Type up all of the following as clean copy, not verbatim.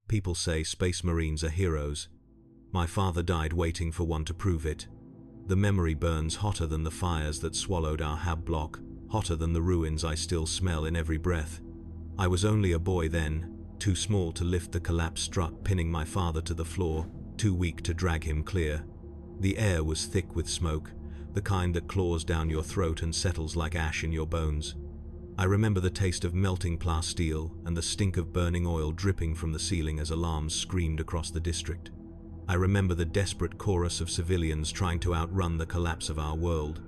People say Space Marines are heroes. My father died waiting for one to prove it. The memory burns hotter than the fires that swallowed our hab block, hotter than the ruins I still smell in every breath. I was only a boy then, too small to lift the collapsed strut pinning my father to the floor, too weak to drag him clear. The air was thick with smoke, the kind that claws down your throat and settles like ash in your bones. I remember the taste of melting plasteel and the stink of burning oil dripping from the ceiling as alarms screamed across the district. I remember the desperate chorus of civilians trying to outrun the collapse of our world.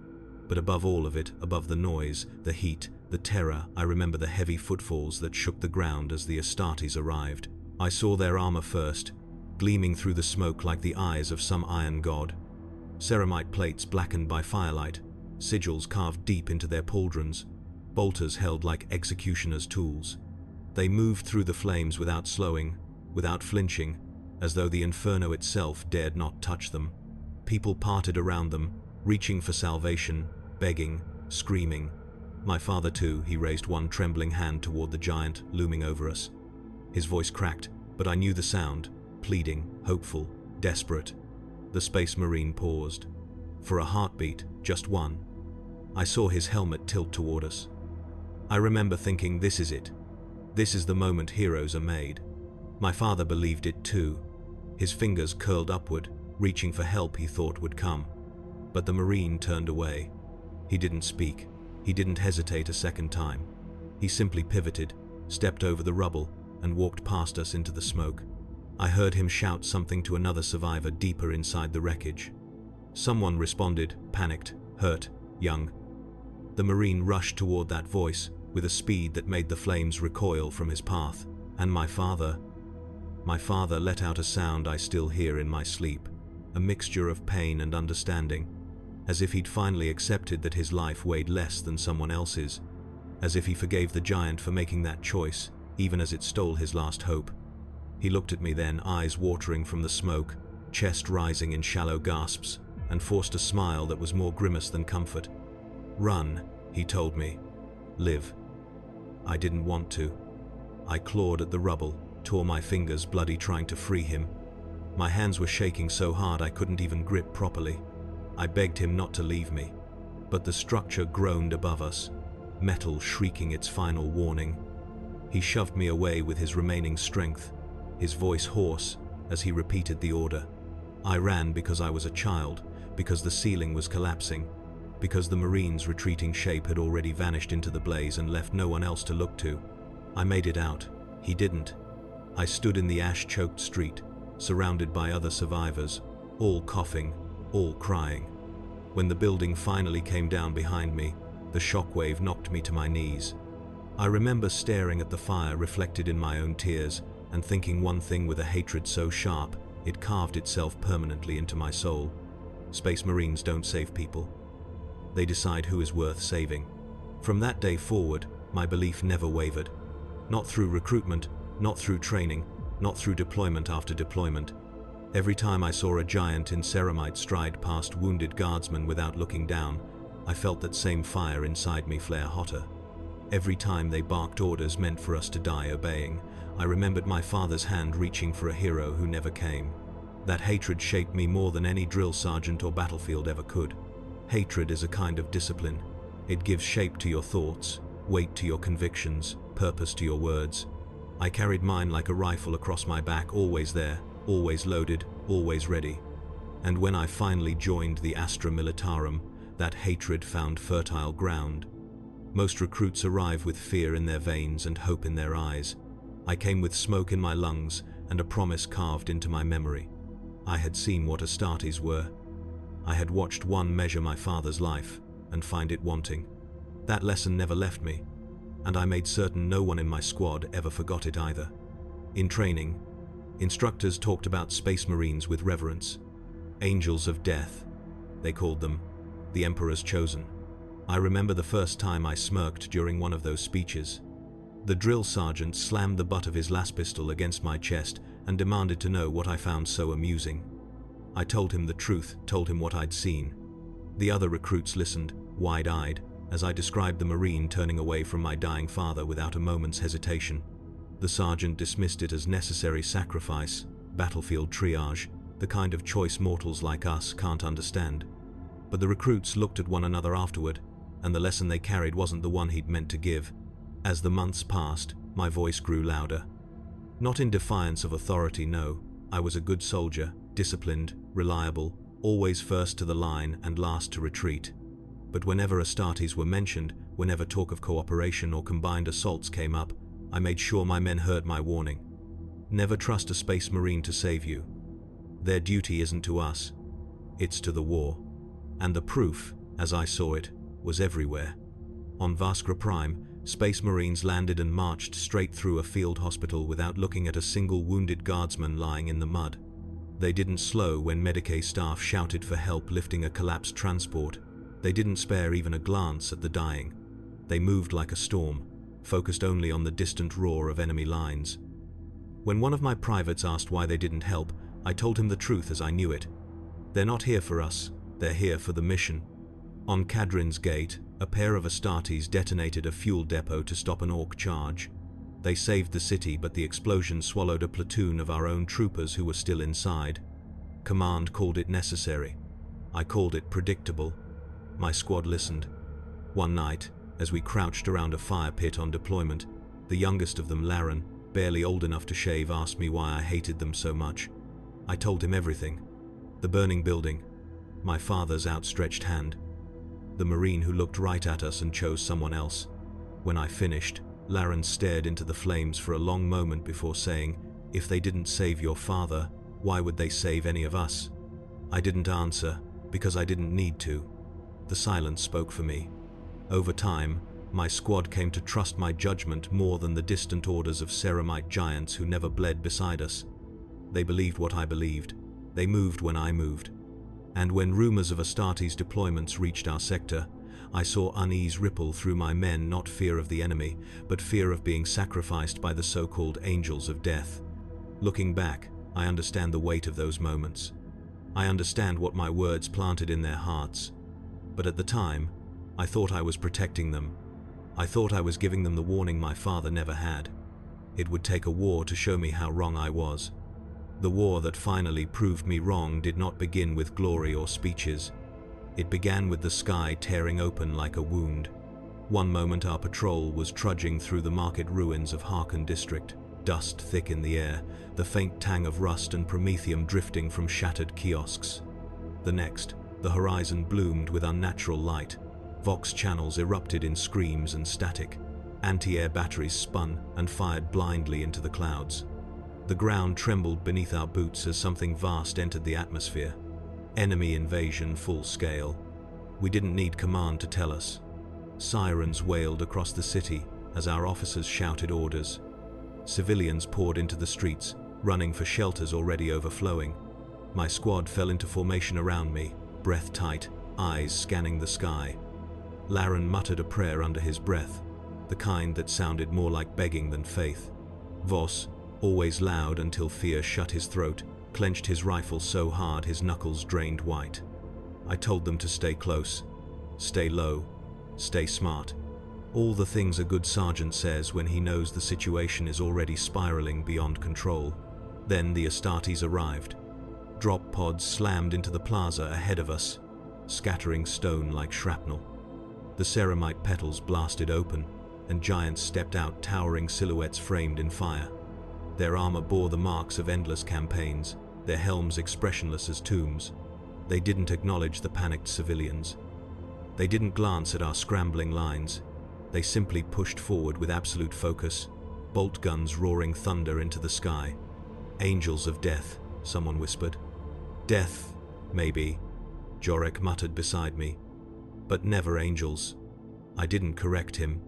But above all of it, above the noise, the heat, the terror, I remember the heavy footfalls that shook the ground as the Astartes arrived. I saw their armor first, gleaming through the smoke like the eyes of some iron god. Ceramite plates blackened by firelight, sigils carved deep into their pauldrons, bolters held like executioners' tools. They moved through the flames without slowing, without flinching, as though the inferno itself dared not touch them. People parted around them, reaching for salvation, begging, screaming. My father too, he raised one trembling hand toward the giant looming over us. His voice cracked, but I knew the sound, pleading, hopeful, desperate. The Space Marine paused. For a heartbeat, just one. I saw his helmet tilt toward us. I remember thinking, this is it. This is the moment heroes are made. My father believed it too. His fingers curled upward, reaching for help he thought would come. But the Marine turned away. He didn't speak. He didn't hesitate a second time. He simply pivoted, stepped over the rubble, and walked past us into the smoke. I heard him shout something to another survivor deeper inside the wreckage. Someone responded, panicked, hurt, young. The Marine rushed toward that voice, with a speed that made the flames recoil from his path, and my father let out a sound I still hear in my sleep, a mixture of pain and understanding, as if he'd finally accepted that his life weighed less than someone else's, as if he forgave the giant for making that choice, even as it stole his last hope. He looked at me then, eyes watering from the smoke, chest rising in shallow gasps, and forced a smile that was more grimace than comfort. "Run," he told me. "Live." I didn't want to. I clawed at the rubble, tore my fingers bloody trying to free him. My hands were shaking so hard I couldn't even grip properly. I begged him not to leave me, but the structure groaned above us, metal shrieking its final warning. He shoved me away with his remaining strength, his voice hoarse as he repeated the order. I ran because I was a child, because the ceiling was collapsing, because the Marine's retreating shape had already vanished into the blaze and left no one else to look to. I made it out. He didn't. I stood in the ash-choked street, surrounded by other survivors, all coughing, all crying. When the building finally came down behind me, the shockwave knocked me to my knees. I remember staring at the fire reflected in my own tears and thinking one thing with a hatred so sharp it carved itself permanently into my soul. Space Marines don't save people. They decide who is worth saving. From that day forward, my belief never wavered. Not through recruitment, not through training, not through deployment after deployment. Every time I saw a giant in ceramite stride past wounded guardsmen without looking down, I felt that same fire inside me flare hotter. Every time they barked orders meant for us to die obeying, I remembered my father's hand reaching for a hero who never came. That hatred shaped me more than any drill sergeant or battlefield ever could. Hatred is a kind of discipline. It gives shape to your thoughts, weight to your convictions, purpose to your words. I carried mine like a rifle across my back, always there, always loaded, always ready. And when I finally joined the Astra Militarum, that hatred found fertile ground. Most recruits arrive with fear in their veins and hope in their eyes. I came with smoke in my lungs and a promise carved into my memory. I had seen what Astartes were. I had watched one measure my father's life and find it wanting. That lesson never left me, and I made certain no one in my squad ever forgot it either. In training, instructors talked about Space Marines with reverence. Angels of death, they called them, the Emperor's chosen. I remember the first time I smirked during one of those speeches. The drill sergeant slammed the butt of his las pistol against my chest and demanded to know what I found so amusing. I told him the truth, told him what I'd seen. The other recruits listened, wide-eyed, as I described the Marine turning away from my dying father without a moment's hesitation. The sergeant dismissed it as necessary sacrifice, battlefield triage, the kind of choice mortals like us can't understand. But the recruits looked at one another afterward, and the lesson they carried wasn't the one he'd meant to give. As the months passed, my voice grew louder. Not in defiance of authority, no. I was a good soldier, disciplined, reliable, always first to the line and last to retreat. But whenever Astartes were mentioned, whenever talk of cooperation or combined assaults came up, I made sure my men heard my warning. Never trust a space marine to save you. Their duty isn't to us, it's to the war. And the proof, as I saw it, was everywhere. On Vaskra Prime, Space Marines landed and marched straight through a field hospital without looking at a single wounded guardsman lying in the mud. They didn't slow when Medicae staff shouted for help lifting a collapsed transport. They didn't spare even a glance at the dying. They moved like a storm, focused only on the distant roar of enemy lines. When one of my privates asked why they didn't help, I told him the truth as I knew it. They're not here for us, they're here for the mission. On Kadrin's gate, a pair of Astartes detonated a fuel depot to stop an Orc charge. They saved the city, but the explosion swallowed a platoon of our own troopers who were still inside. Command called it necessary. I called it predictable. My squad listened. One night, as we crouched around a fire pit on deployment, the youngest of them, Laren, barely old enough to shave, asked me why I hated them so much. I told him everything. The burning building, my father's outstretched hand, the Marine who looked right at us and chose someone else. When I finished, Laren stared into the flames for a long moment before saying, "If they didn't save your father, why would they save any of us?" I didn't answer, because I didn't need to. The silence spoke for me. Over time, my squad came to trust my judgment more than the distant orders of ceramite giants who never bled beside us. They believed what I believed. They moved when I moved. And when rumors of Astartes deployments reached our sector, I saw unease ripple through my men, not fear of the enemy, but fear of being sacrificed by the so-called angels of death. Looking back, I understand the weight of those moments. I understand what my words planted in their hearts. But at the time, I thought I was protecting them. I thought I was giving them the warning my father never had. It would take a war to show me how wrong I was. The war that finally proved me wrong did not begin with glory or speeches. It began with the sky tearing open like a wound. One moment our patrol was trudging through the market ruins of Harkon district, dust thick in the air, the faint tang of rust and promethium drifting from shattered kiosks. The next, the horizon bloomed with unnatural light. Vox channels erupted in screams and static. Anti-air batteries spun and fired blindly into the clouds. The ground trembled beneath our boots as something vast entered the atmosphere. Enemy invasion full scale. We didn't need command to tell us. Sirens wailed across the city as our officers shouted orders. Civilians poured into the streets, running for shelters already overflowing. My squad fell into formation around me, breath tight, eyes scanning the sky. Laren muttered a prayer under his breath, the kind that sounded more like begging than faith. Voss, always loud until fear shut his throat, clenched his rifle so hard his knuckles drained white. I told them to stay close, stay low, stay smart. All the things a good sergeant says when he knows the situation is already spiraling beyond control. Then the Astartes arrived. Drop pods slammed into the plaza ahead of us, scattering stone like shrapnel. The ceramite petals blasted open, and giants stepped out, towering silhouettes framed in fire. Their armor bore the marks of endless campaigns, their helms expressionless as tombs. They didn't acknowledge the panicked civilians. They didn't glance at our scrambling lines. They simply pushed forward with absolute focus, bolt guns roaring thunder into the sky. "Angels of death," someone whispered. "Death, maybe," Jorek muttered beside me. "But never angels." I didn't correct him.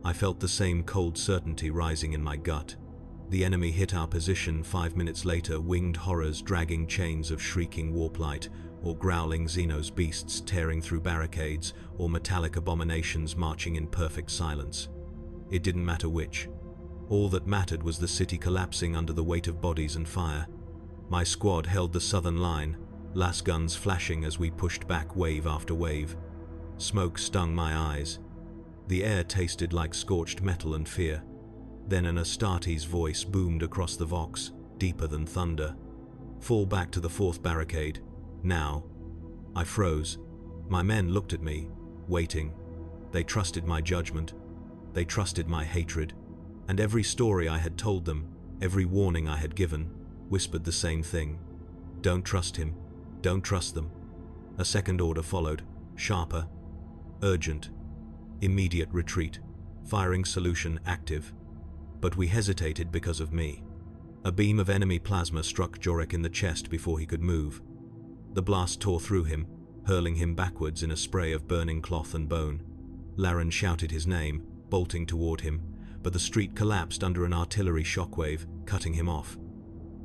I felt the same cold certainty rising in my gut. The enemy hit our position 5 minutes later, winged horrors dragging chains of shrieking warplight, or growling Xenos beasts tearing through barricades, or metallic abominations marching in perfect silence. It didn't matter which. All that mattered was the city collapsing under the weight of bodies and fire. My squad held the southern line, las guns flashing as we pushed back wave after wave. Smoke stung my eyes. The air tasted like scorched metal and fear. Then an Astartes voice boomed across the Vox, deeper than thunder. "Fall back to the fourth barricade. Now." I froze. My men looked at me, waiting. They trusted my judgment. They trusted my hatred. And every story I had told them, every warning I had given, whispered the same thing. Don't trust him. Don't trust them. A second order followed, sharper, urgent, immediate retreat, firing solution active. But we hesitated because of me. A beam of enemy plasma struck Jorek in the chest before he could move. The blast tore through him, hurling him backwards in a spray of burning cloth and bone. Laren shouted his name, bolting toward him, but the street collapsed under an artillery shockwave, cutting him off.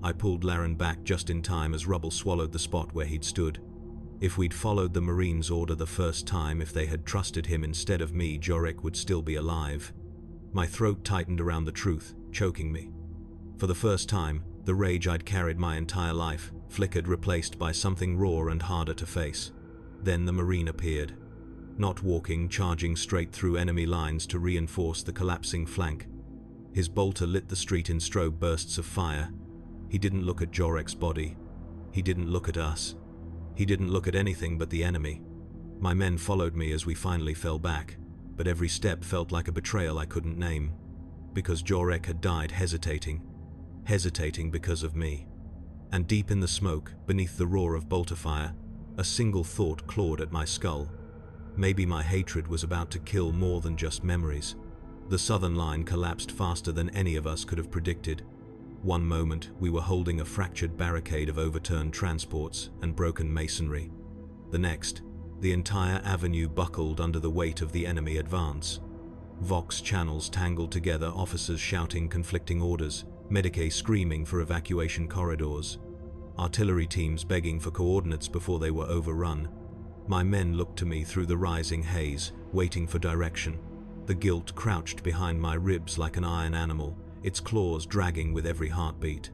I pulled Laren back just in time as rubble swallowed the spot where he'd stood. If we'd followed the Marines' order the first time, if they had trusted him instead of me, Jorek would still be alive. My throat tightened around the truth, choking me. For the first time, the rage I'd carried my entire life flickered, replaced by something raw and harder to face. Then the Marine appeared. Not walking, charging straight through enemy lines to reinforce the collapsing flank. His bolter lit the street in strobe bursts of fire. He didn't look at Jorek's body. He didn't look at us. He didn't look at anything but the enemy. My men followed me as we finally fell back, but every step felt like a betrayal I couldn't name. Because Jorek had died hesitating because of me. And deep in the smoke, beneath the roar of bolter fire, a single thought clawed at my skull. Maybe my hatred was about to kill more than just memories. The southern line collapsed faster than any of us could have predicted. One moment, we were holding a fractured barricade of overturned transports and broken masonry. The next, the entire avenue buckled under the weight of the enemy advance. Vox channels tangled together, officers shouting conflicting orders, Medicae screaming for evacuation corridors, artillery teams begging for coordinates before they were overrun. My men looked to me through the rising haze, waiting for direction. The guilt crouched behind my ribs like an iron animal, its claws dragging with every heartbeat.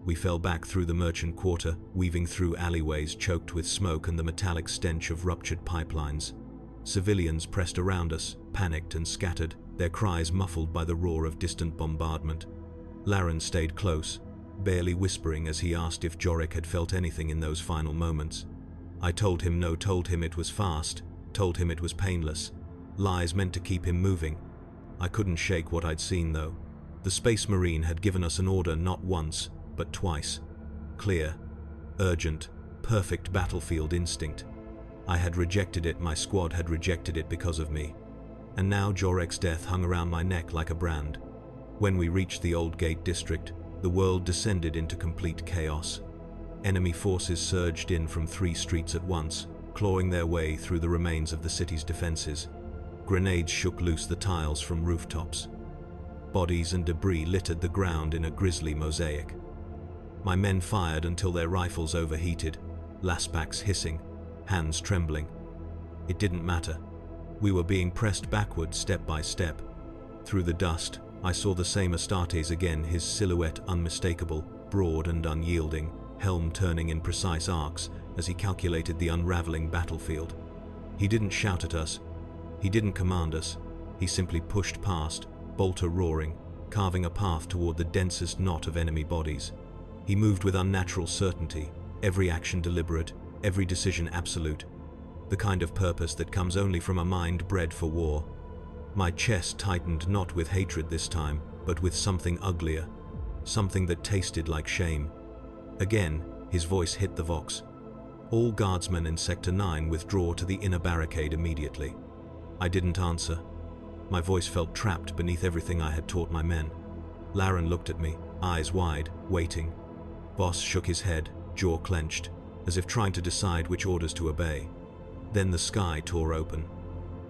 We fell back through the merchant quarter, weaving through alleyways choked with smoke and the metallic stench of ruptured pipelines. Civilians pressed around us, panicked and scattered, their cries muffled by the roar of distant bombardment. Laren stayed close, barely whispering as he asked if Jorek had felt anything in those final moments. I told him no, told him it was fast, told him it was painless. Lies meant to keep him moving. I couldn't shake what I'd seen though. The Space Marine had given us an order not once, but twice. Clear, urgent, perfect battlefield instinct. I had rejected it, my squad had rejected it because of me. And now Jorek's death hung around my neck like a brand. When we reached the Old Gate district, the world descended into complete chaos. Enemy forces surged in from 3 streets at once, clawing their way through the remains of the city's defenses. Grenades shook loose the tiles from rooftops. Bodies and debris littered the ground in a grisly mosaic. My men fired until their rifles overheated, lasbacks hissing, hands trembling. It didn't matter. We were being pressed backward step by step. Through the dust, I saw the same Astartes again, his silhouette unmistakable, broad and unyielding, helm turning in precise arcs as he calculated the unraveling battlefield. He didn't shout at us. He didn't command us. He simply pushed past, bolter roaring, carving a path toward the densest knot of enemy bodies. He moved with unnatural certainty, every action deliberate, every decision absolute, the kind of purpose that comes only from a mind bred for war. My chest tightened, not with hatred this time, but with something uglier, something that tasted like shame. Again, his voice hit the Vox. All Guardsmen in Sector 9 withdraw to the inner barricade immediately. I didn't answer. My voice felt trapped beneath everything I had taught my men. Laren looked at me, eyes wide, waiting. Boss shook his head, jaw clenched, as if trying to decide which orders to obey. Then the sky tore open.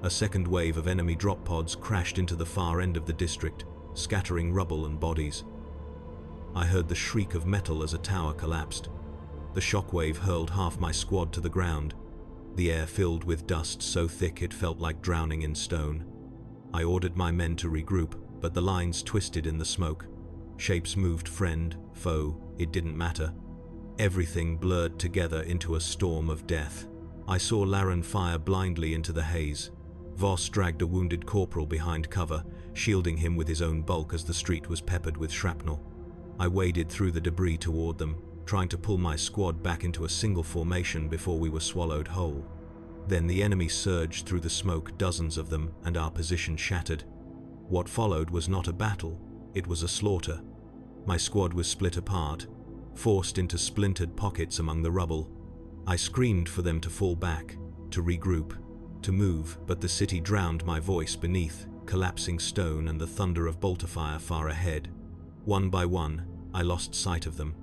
A second wave of enemy drop pods crashed into the far end of the district, scattering rubble and bodies. I heard the shriek of metal as a tower collapsed. The shockwave hurled half my squad to the ground, the air filled with dust so thick it felt like drowning in stone. I ordered my men to regroup, but the lines twisted in the smoke. Shapes moved, friend, foe, it didn't matter. Everything blurred together into a storm of death. I saw Laren fire blindly into the haze. Voss dragged a wounded corporal behind cover, shielding him with his own bulk as the street was peppered with shrapnel. I waded through the debris toward them, trying to pull my squad back into a single formation before we were swallowed whole. Then the enemy surged through the smoke, dozens of them, and our position shattered. What followed was not a battle, it was a slaughter. My squad was split apart, forced into splintered pockets among the rubble. I screamed for them to fall back, to regroup, to move, but the city drowned my voice beneath collapsing stone and the thunder of bolter fire far ahead. One by one, I lost sight of them.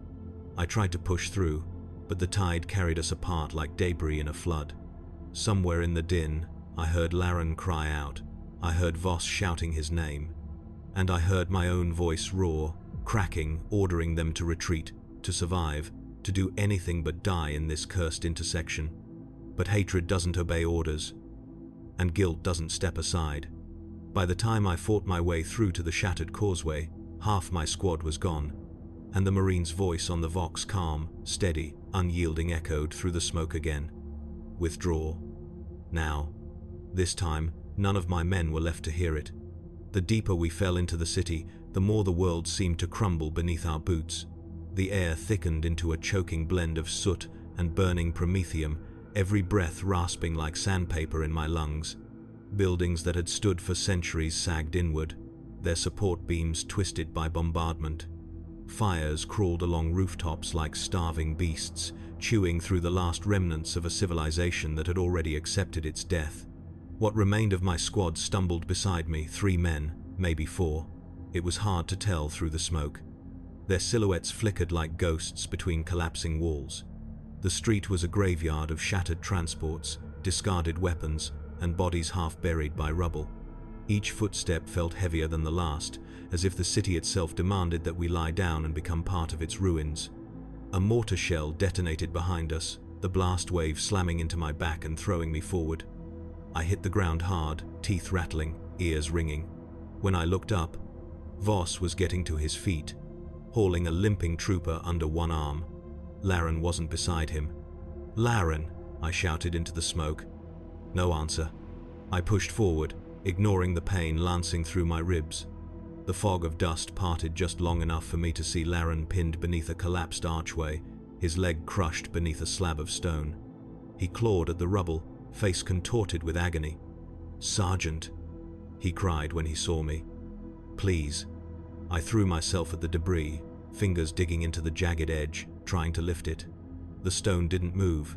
I tried to push through, but the tide carried us apart like debris in a flood. Somewhere in the din, I heard Laren cry out. I heard Voss shouting his name. And I heard my own voice roar, cracking, ordering them to retreat, to survive, to do anything but die in this cursed intersection. But hatred doesn't obey orders, and guilt doesn't step aside. By the time I fought my way through to the shattered causeway, half my squad was gone, and the Marine's voice on the Vox calm, steady, unyielding echoed through the smoke again. Withdraw. Now. This time, none of my men were left to hear it. The deeper we fell into the city, the more the world seemed to crumble beneath our boots. The air thickened into a choking blend of soot and burning promethium, every breath rasping like sandpaper in my lungs. Buildings that had stood for centuries sagged inward, their support beams twisted by bombardment. Fires crawled along rooftops like starving beasts, chewing through the last remnants of a civilization that had already accepted its death. What remained of my squad stumbled beside me, 3 men, maybe 4. It was hard to tell through the smoke. Their silhouettes flickered like ghosts between collapsing walls. The street was a graveyard of shattered transports, discarded weapons, and bodies half buried by rubble. Each footstep felt heavier than the last, as if the city itself demanded that we lie down and become part of its ruins. A mortar shell detonated behind us, the blast wave slamming into my back and throwing me forward. I hit the ground hard, teeth rattling, ears ringing. When I looked up, Voss was getting to his feet, hauling a limping trooper under one arm. Laren wasn't beside him. "Laren!" I shouted into the smoke. No answer. I pushed forward, ignoring the pain lancing through my ribs. The fog of dust parted just long enough for me to see Laren pinned beneath a collapsed archway, his leg crushed beneath a slab of stone. He clawed at the rubble, face contorted with agony. "Sergeant," he cried when he saw me. "Please." I threw myself at the debris, fingers digging into the jagged edge, trying to lift it. The stone didn't move,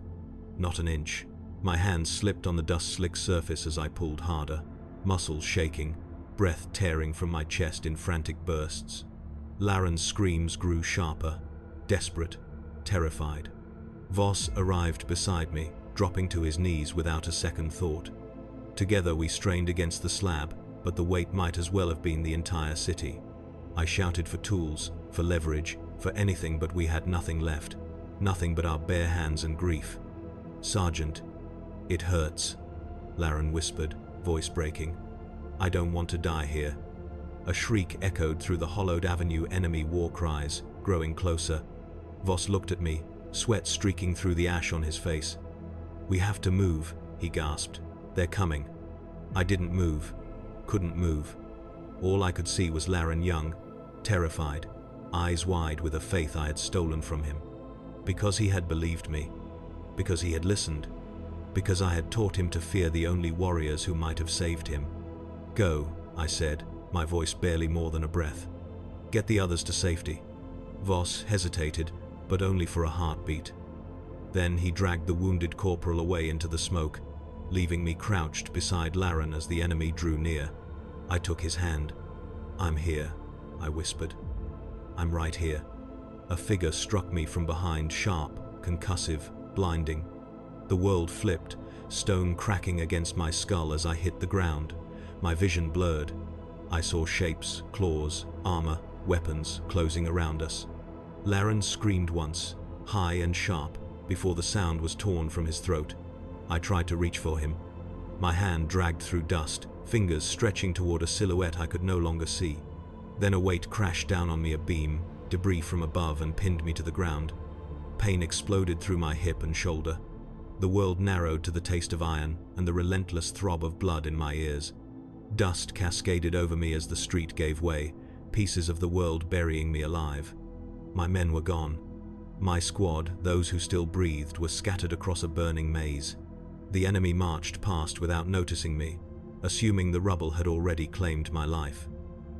not an inch. My hands slipped on the dust-slick surface as I pulled harder, muscles shaking, breath tearing from my chest in frantic bursts. Laren's screams grew sharper, desperate, terrified. Voss arrived beside me, dropping to his knees without a second thought. Together we strained against the slab, but the weight might as well have been the entire city. I shouted for tools, for leverage, for anything, but we had nothing left. Nothing but our bare hands and grief. "Sergeant, it hurts," Laren whispered, voice breaking. "I don't want to die here." A shriek echoed through the hollowed avenue, enemy war cries, growing closer. Voss looked at me, sweat streaking through the ash on his face. "We have to move," he gasped. "They're coming." I didn't move, couldn't move. All I could see was Laren Young, terrified, eyes wide with a faith I had stolen from him. Because he had believed me, because he had listened, because I had taught him to fear the only warriors who might have saved him. "Go," I said, my voice barely more than a breath. "Get the others to safety." Voss hesitated, but only for a heartbeat. Then he dragged the wounded corporal away into the smoke, leaving me crouched beside Laren as the enemy drew near. I took his hand. "I'm here," I whispered. "I'm right here." A figure struck me from behind, sharp, concussive, blinding. The world flipped, stone cracking against my skull as I hit the ground. My vision blurred. I saw shapes, claws, armor, weapons closing around us. Laren screamed once, high and sharp, before the sound was torn from his throat. I tried to reach for him. My hand dragged through dust, fingers stretching toward a silhouette I could no longer see. Then a weight crashed down on me, a beam, debris from above, and pinned me to the ground. Pain exploded through my hip and shoulder. The world narrowed to the taste of iron and the relentless throb of blood in my ears. Dust cascaded over me as the street gave way, pieces of the world burying me alive. My men were gone. My squad, those who still breathed, were scattered across a burning maze. The enemy marched past without noticing me, assuming the rubble had already claimed my life.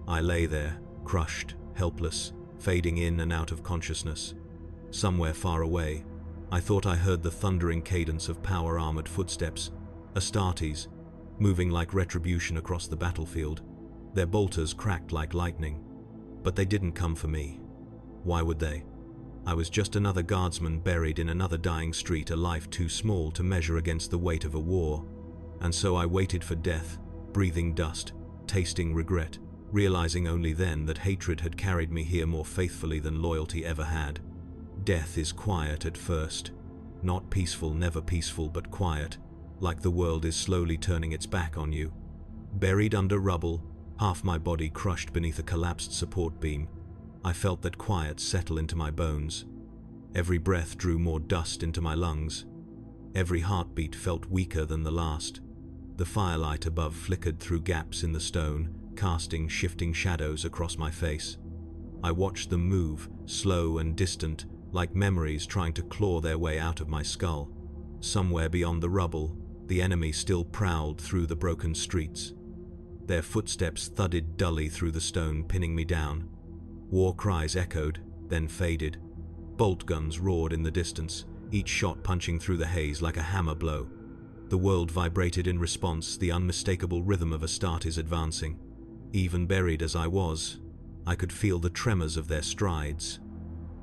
I lay there, crushed, helpless, fading in and out of consciousness. Somewhere far away, I thought I heard the thundering cadence of power-armored footsteps, Astartes, moving like retribution across the battlefield. Their bolters cracked like lightning. But they didn't come for me. Why would they? I was just another guardsman buried in another dying street, a life too small to measure against the weight of a war. And so I waited for death, breathing dust, tasting regret, realizing only then that hatred had carried me here more faithfully than loyalty ever had. Death is quiet at first. Not peaceful, never peaceful, but quiet, like the world is slowly turning its back on you. Buried under rubble, half my body crushed beneath a collapsed support beam, I felt that quiet settle into my bones. Every breath drew more dust into my lungs. Every heartbeat felt weaker than the last. The firelight above flickered through gaps in the stone, casting shifting shadows across my face. I watched them move, slow and distant, like memories trying to claw their way out of my skull. Somewhere beyond the rubble, the enemy still prowled through the broken streets. Their footsteps thudded dully through the stone, pinning me down. War cries echoed, then faded. Bolt guns roared in the distance, each shot punching through the haze like a hammer blow. The world vibrated in response, the unmistakable rhythm of Astartes advancing. Even buried as I was, I could feel the tremors of their strides.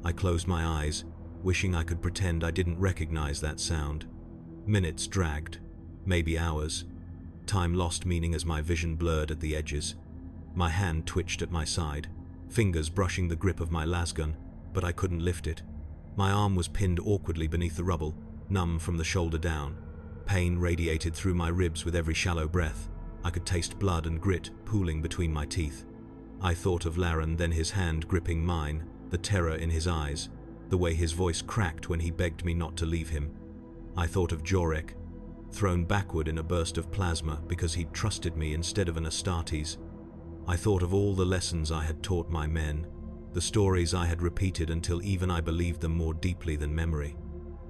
I closed my eyes, wishing I could pretend I didn't recognize that sound. Minutes dragged, maybe hours. Time lost meaning as my vision blurred at the edges. My hand twitched at my side, fingers brushing the grip of my lasgun, but I couldn't lift it. My arm was pinned awkwardly beneath the rubble, numb from the shoulder down. Pain radiated through my ribs with every shallow breath. I could taste blood and grit pooling between my teeth. I thought of Laren, then his hand gripping mine, the terror in his eyes, the way his voice cracked when he begged me not to leave him. I thought of Jorek, thrown backward in a burst of plasma because he'd trusted me instead of an Astartes. I thought of all the lessons I had taught my men, the stories I had repeated until even I believed them more deeply than memory.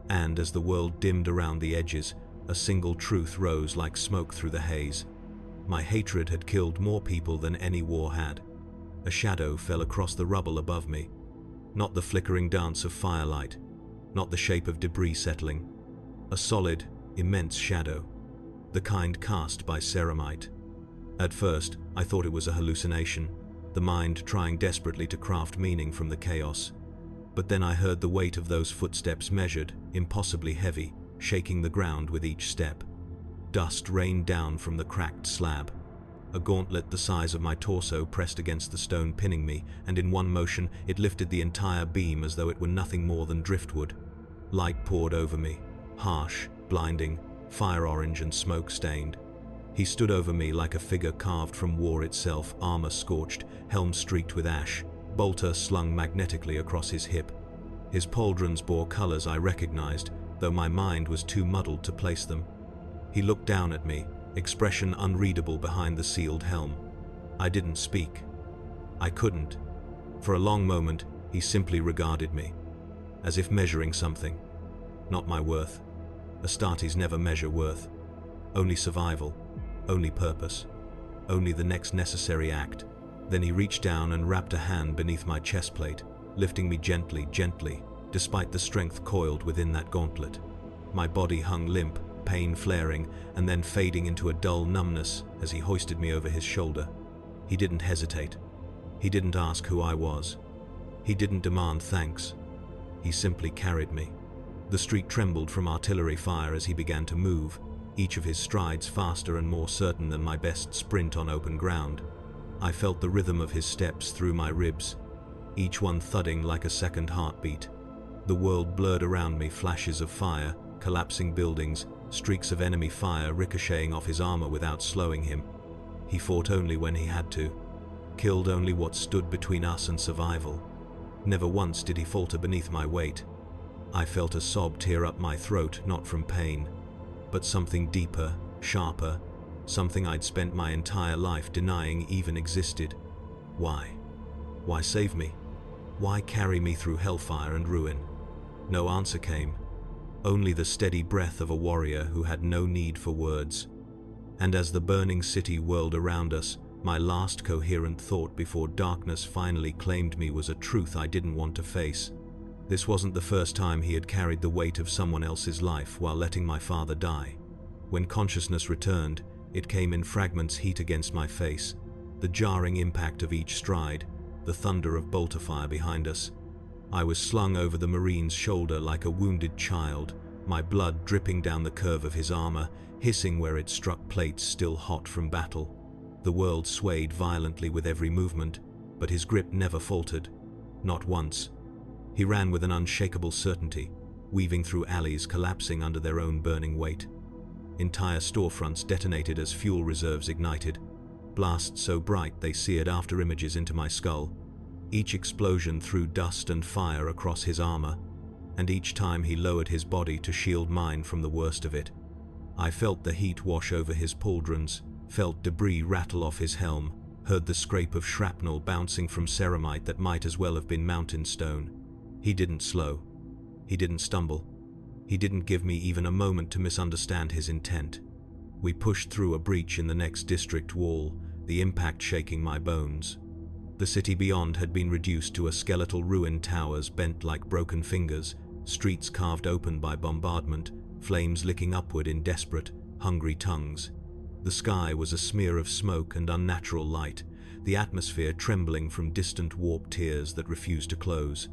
And as the world dimmed around the edges, a single truth rose like smoke through the haze. My hatred had killed more people than any war had. A shadow fell across the rubble above me. Not the flickering dance of firelight, not the shape of debris settling. A solid, immense shadow, the kind cast by ceramite. At first, I thought it was a hallucination, the mind trying desperately to craft meaning from the chaos. But then I heard the weight of those footsteps measured, impossibly heavy, shaking the ground with each step. Dust rained down from the cracked slab. A gauntlet the size of my torso pressed against the stone, pinning me, and in one motion it lifted the entire beam as though it were nothing more than driftwood. Light poured over me, harsh, blinding, fire-orange and smoke-stained. He stood over me like a figure carved from war itself, armor scorched, helm streaked with ash, bolter slung magnetically across his hip. His pauldrons bore colors I recognized, though my mind was too muddled to place them. He looked down at me, expression unreadable behind the sealed helm. I didn't speak. I couldn't. For a long moment, he simply regarded me, as if measuring something. Not my worth. Astartes never measure worth. Only survival. Only purpose. Only the next necessary act. Then he reached down and wrapped a hand beneath my chest plate, lifting me gently, gently, despite the strength coiled within that gauntlet. My body hung limp, pain flaring, and then fading into a dull numbness as he hoisted me over his shoulder. He didn't hesitate. He didn't ask who I was. He didn't demand thanks. He simply carried me. The street trembled from artillery fire as he began to move, each of his strides faster and more certain than my best sprint on open ground. I felt the rhythm of his steps through my ribs, each one thudding like a second heartbeat. The world blurred around me, flashes of fire, collapsing buildings, streaks of enemy fire ricocheting off his armor without slowing him. He fought only when he had to, killed only what stood between us and survival. Never once did he falter beneath my weight. I felt a sob tear up my throat, not from pain, but something deeper, sharper, something I'd spent my entire life denying even existed. Why? Why save me? Why carry me through hellfire and ruin? No answer came, only the steady breath of a warrior who had no need for words. And as the burning city whirled around us, my last coherent thought before darkness finally claimed me was a truth I didn't want to face. This wasn't the first time he had carried the weight of someone else's life while letting my father die. When consciousness returned, it came in fragments, heat against my face, the jarring impact of each stride, the thunder of bolter fire behind us. I was slung over the Marine's shoulder like a wounded child, my blood dripping down the curve of his armor, hissing where it struck plates still hot from battle. The world swayed violently with every movement, but his grip never faltered. Not once. He ran with an unshakable certainty, weaving through alleys collapsing under their own burning weight. Entire storefronts detonated as fuel reserves ignited, blasts so bright they seared after images into my skull. Each explosion threw dust and fire across his armor, and each time he lowered his body to shield mine from the worst of it. I felt the heat wash over his pauldrons, felt debris rattle off his helm, heard the scrape of shrapnel bouncing from ceramite that might as well have been mountain stone. He didn't slow. He didn't stumble. He didn't give me even a moment to misunderstand his intent. We pushed through a breach in the next district wall, the impact shaking my bones. The city beyond had been reduced to a skeletal ruin, towers bent like broken fingers, streets carved open by bombardment, flames licking upward in desperate, hungry tongues. The sky was a smear of smoke and unnatural light, the atmosphere trembling from distant warp tears that refused to close.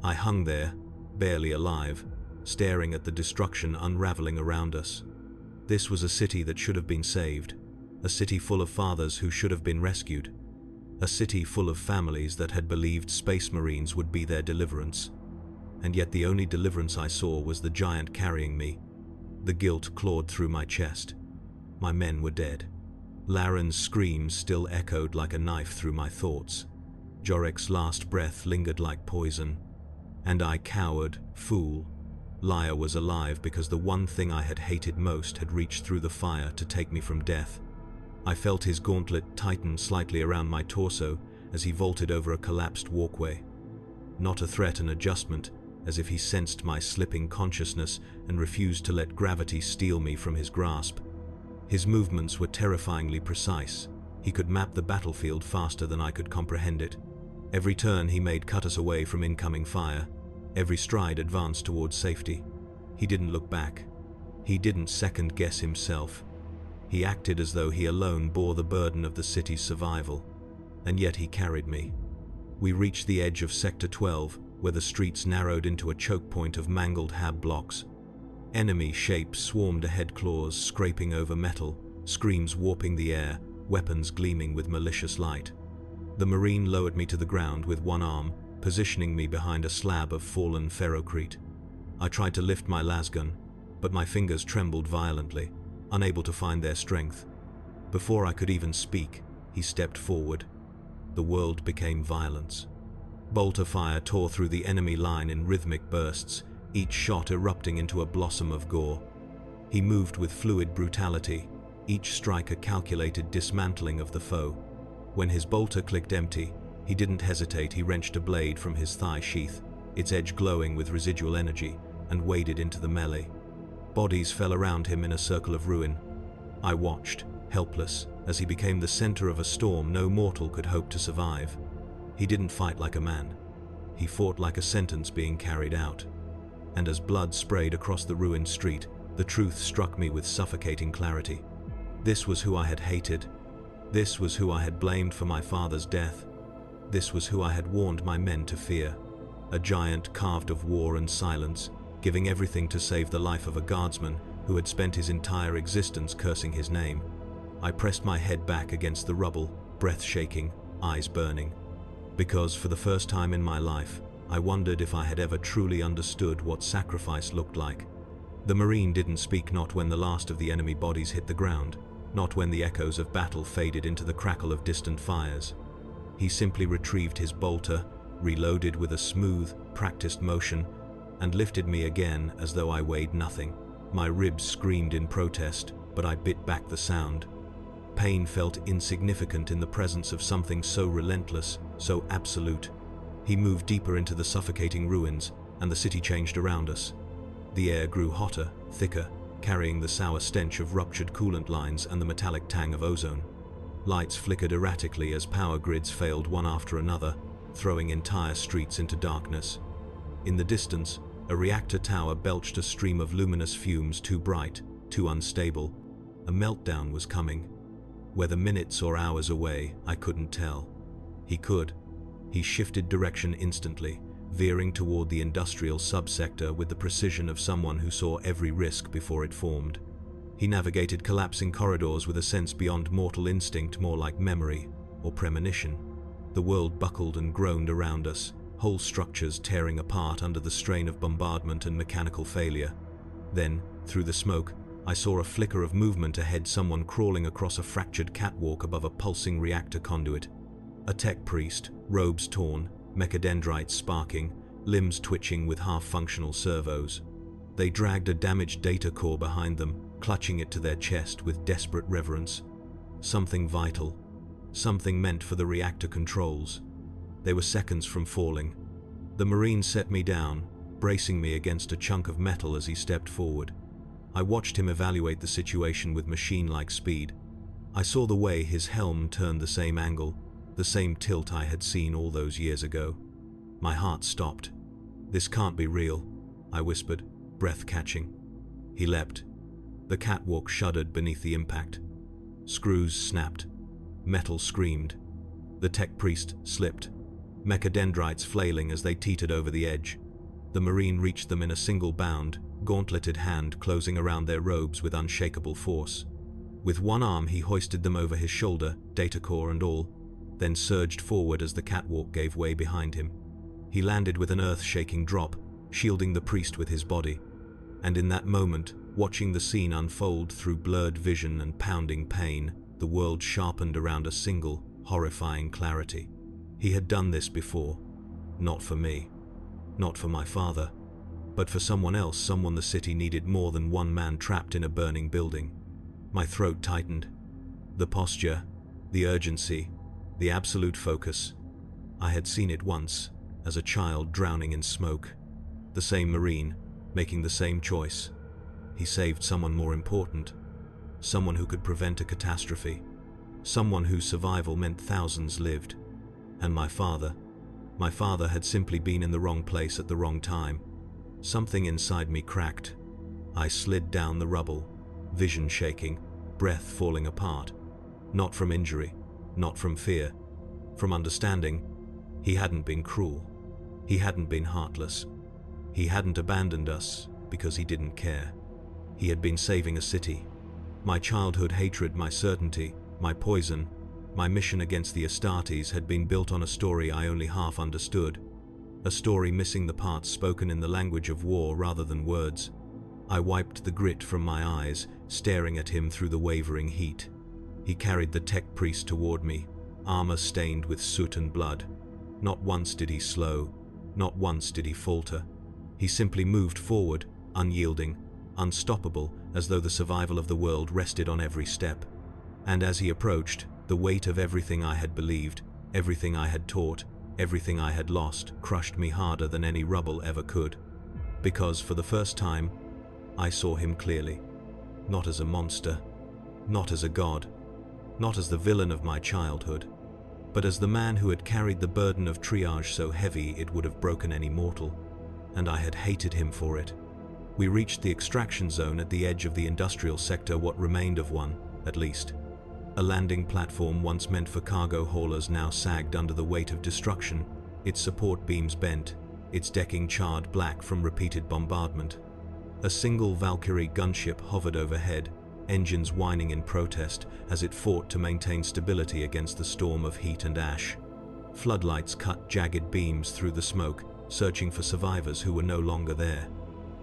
I hung there, barely alive, staring at the destruction unraveling around us. This was a city that should have been saved, a city full of fathers who should have been rescued, a city full of families that had believed Space Marines would be their deliverance. And yet the only deliverance I saw was the giant carrying me. The guilt clawed through my chest. My men were dead. Laren's screams still echoed like a knife through my thoughts. Jorek's last breath lingered like poison. And I cowered, fool. Lyra was alive because the one thing I had hated most had reached through the fire to take me from death. I felt his gauntlet tighten slightly around my torso as he vaulted over a collapsed walkway. Not a threat, an adjustment, as if he sensed my slipping consciousness and refused to let gravity steal me from his grasp. His movements were terrifyingly precise. He could map the battlefield faster than I could comprehend it. Every turn he made cut us away from incoming fire. Every stride advanced towards safety. He didn't look back. He didn't second-guess himself. He acted as though he alone bore the burden of the city's survival. And yet he carried me. We reached the edge of Sector 12, where the streets narrowed into a choke point of mangled hab blocks. Enemy shapes swarmed ahead, claws scraping over metal, screams warping the air, weapons gleaming with malicious light. The Marine lowered me to the ground with one arm, positioning me behind a slab of fallen ferrocrete. I tried to lift my lasgun, but my fingers trembled violently, unable to find their strength. Before I could even speak, he stepped forward. The world became violence. Bolter fire tore through the enemy line in rhythmic bursts, each shot erupting into a blossom of gore. He moved with fluid brutality, each strike a calculated dismantling of the foe. When his bolter clicked empty, he didn't hesitate. He wrenched a blade from his thigh sheath, its edge glowing with residual energy, and waded into the melee. Bodies fell around him in a circle of ruin. I watched, helpless, as he became the center of a storm no mortal could hope to survive. He didn't fight like a man. He fought like a sentence being carried out. And as blood sprayed across the ruined street, the truth struck me with suffocating clarity. This was who I had hated. This was who I had blamed for my father's death. This was who I had warned my men to fear. A giant carved of war and silence, giving everything to save the life of a guardsman who had spent his entire existence cursing his name. I pressed my head back against the rubble, breath shaking, eyes burning. Because for the first time in my life, I wondered if I had ever truly understood what sacrifice looked like. The Marine didn't speak, not when the last of the enemy bodies hit the ground, not when the echoes of battle faded into the crackle of distant fires. He simply retrieved his bolter, reloaded with a smooth, practiced motion, and lifted me again as though I weighed nothing. My ribs screamed in protest, but I bit back the sound. Pain felt insignificant in the presence of something so relentless, so absolute. He moved deeper into the suffocating ruins, and the city changed around us. The air grew hotter, thicker, carrying the sour stench of ruptured coolant lines and the metallic tang of ozone. Lights flickered erratically as power grids failed one after another, throwing entire streets into darkness. In the distance, a reactor tower belched a stream of luminous fumes too bright, too unstable. A meltdown was coming. Whether minutes or hours away, I couldn't tell. He could. He shifted direction instantly, veering toward the industrial subsector with the precision of someone who saw every risk before it formed. He navigated collapsing corridors with a sense beyond mortal instinct, more like memory or premonition. The world buckled and groaned around us, whole structures tearing apart under the strain of bombardment and mechanical failure. Then, through the smoke, I saw a flicker of movement ahead, someone crawling across a fractured catwalk above a pulsing reactor conduit. A tech priest, robes torn, mechadendrites sparking, limbs twitching with half-functional servos. They dragged a damaged data core behind them, clutching it to their chest with desperate reverence. Something vital. Something meant for the reactor controls. They were seconds from falling. The Marine set me down, bracing me against a chunk of metal as he stepped forward. I watched him evaluate the situation with machine-like speed. I saw the way his helm turned the same angle, the same tilt I had seen all those years ago. My heart stopped. "This can't be real," I whispered, breath catching. He leapt. The catwalk shuddered beneath the impact. Screws snapped. Metal screamed. The tech priest slipped, mechadendrites flailing as they teetered over the edge. The Marine reached them in a single bound, gauntleted hand closing around their robes with unshakable force. With one arm he hoisted them over his shoulder, data core and all, then surged forward as the catwalk gave way behind him. He landed with an earth-shaking drop, shielding the priest with his body. And in that moment, watching the scene unfold through blurred vision and pounding pain, the world sharpened around a single, horrifying clarity. He had done this before. Not for me. Not for my father. But for someone else, someone the city needed more than one man trapped in a burning building. My throat tightened. The posture, the urgency, the absolute focus. I had seen it once, as a child drowning in smoke. The same Marine, making the same choice. He saved someone more important. Someone who could prevent a catastrophe. Someone whose survival meant thousands lived. And my father had simply been in the wrong place at the wrong time. Something inside me cracked. I slid down the rubble, vision shaking, breath falling apart. Not from injury, not from fear, from understanding. He hadn't been cruel. He hadn't been heartless. He hadn't abandoned us because he didn't care. He had been saving a city. My childhood hatred, my certainty, my poison, my mission against the Astartes had been built on a story I only half understood. A story missing the parts spoken in the language of war rather than words. I wiped the grit from my eyes, staring at him through the wavering heat. He carried the tech priest toward me, armor stained with soot and blood. Not once did he slow, not once did he falter. He simply moved forward, unyielding, unstoppable, as though the survival of the world rested on every step. And as he approached, the weight of everything I had believed, everything I had taught, everything I had lost, crushed me harder than any rubble ever could. Because, for the first time, I saw him clearly. Not as a monster, not as a god, not as the villain of my childhood, but as the man who had carried the burden of triage so heavy it would have broken any mortal. And I had hated him for it. We reached the extraction zone at the edge of the industrial sector, what remained of one, at least. A landing platform once meant for cargo haulers now sagged under the weight of destruction, its support beams bent, its decking charred black from repeated bombardment. A single Valkyrie gunship hovered overhead, engines whining in protest as it fought to maintain stability against the storm of heat and ash. Floodlights cut jagged beams through the smoke, searching for survivors who were no longer there.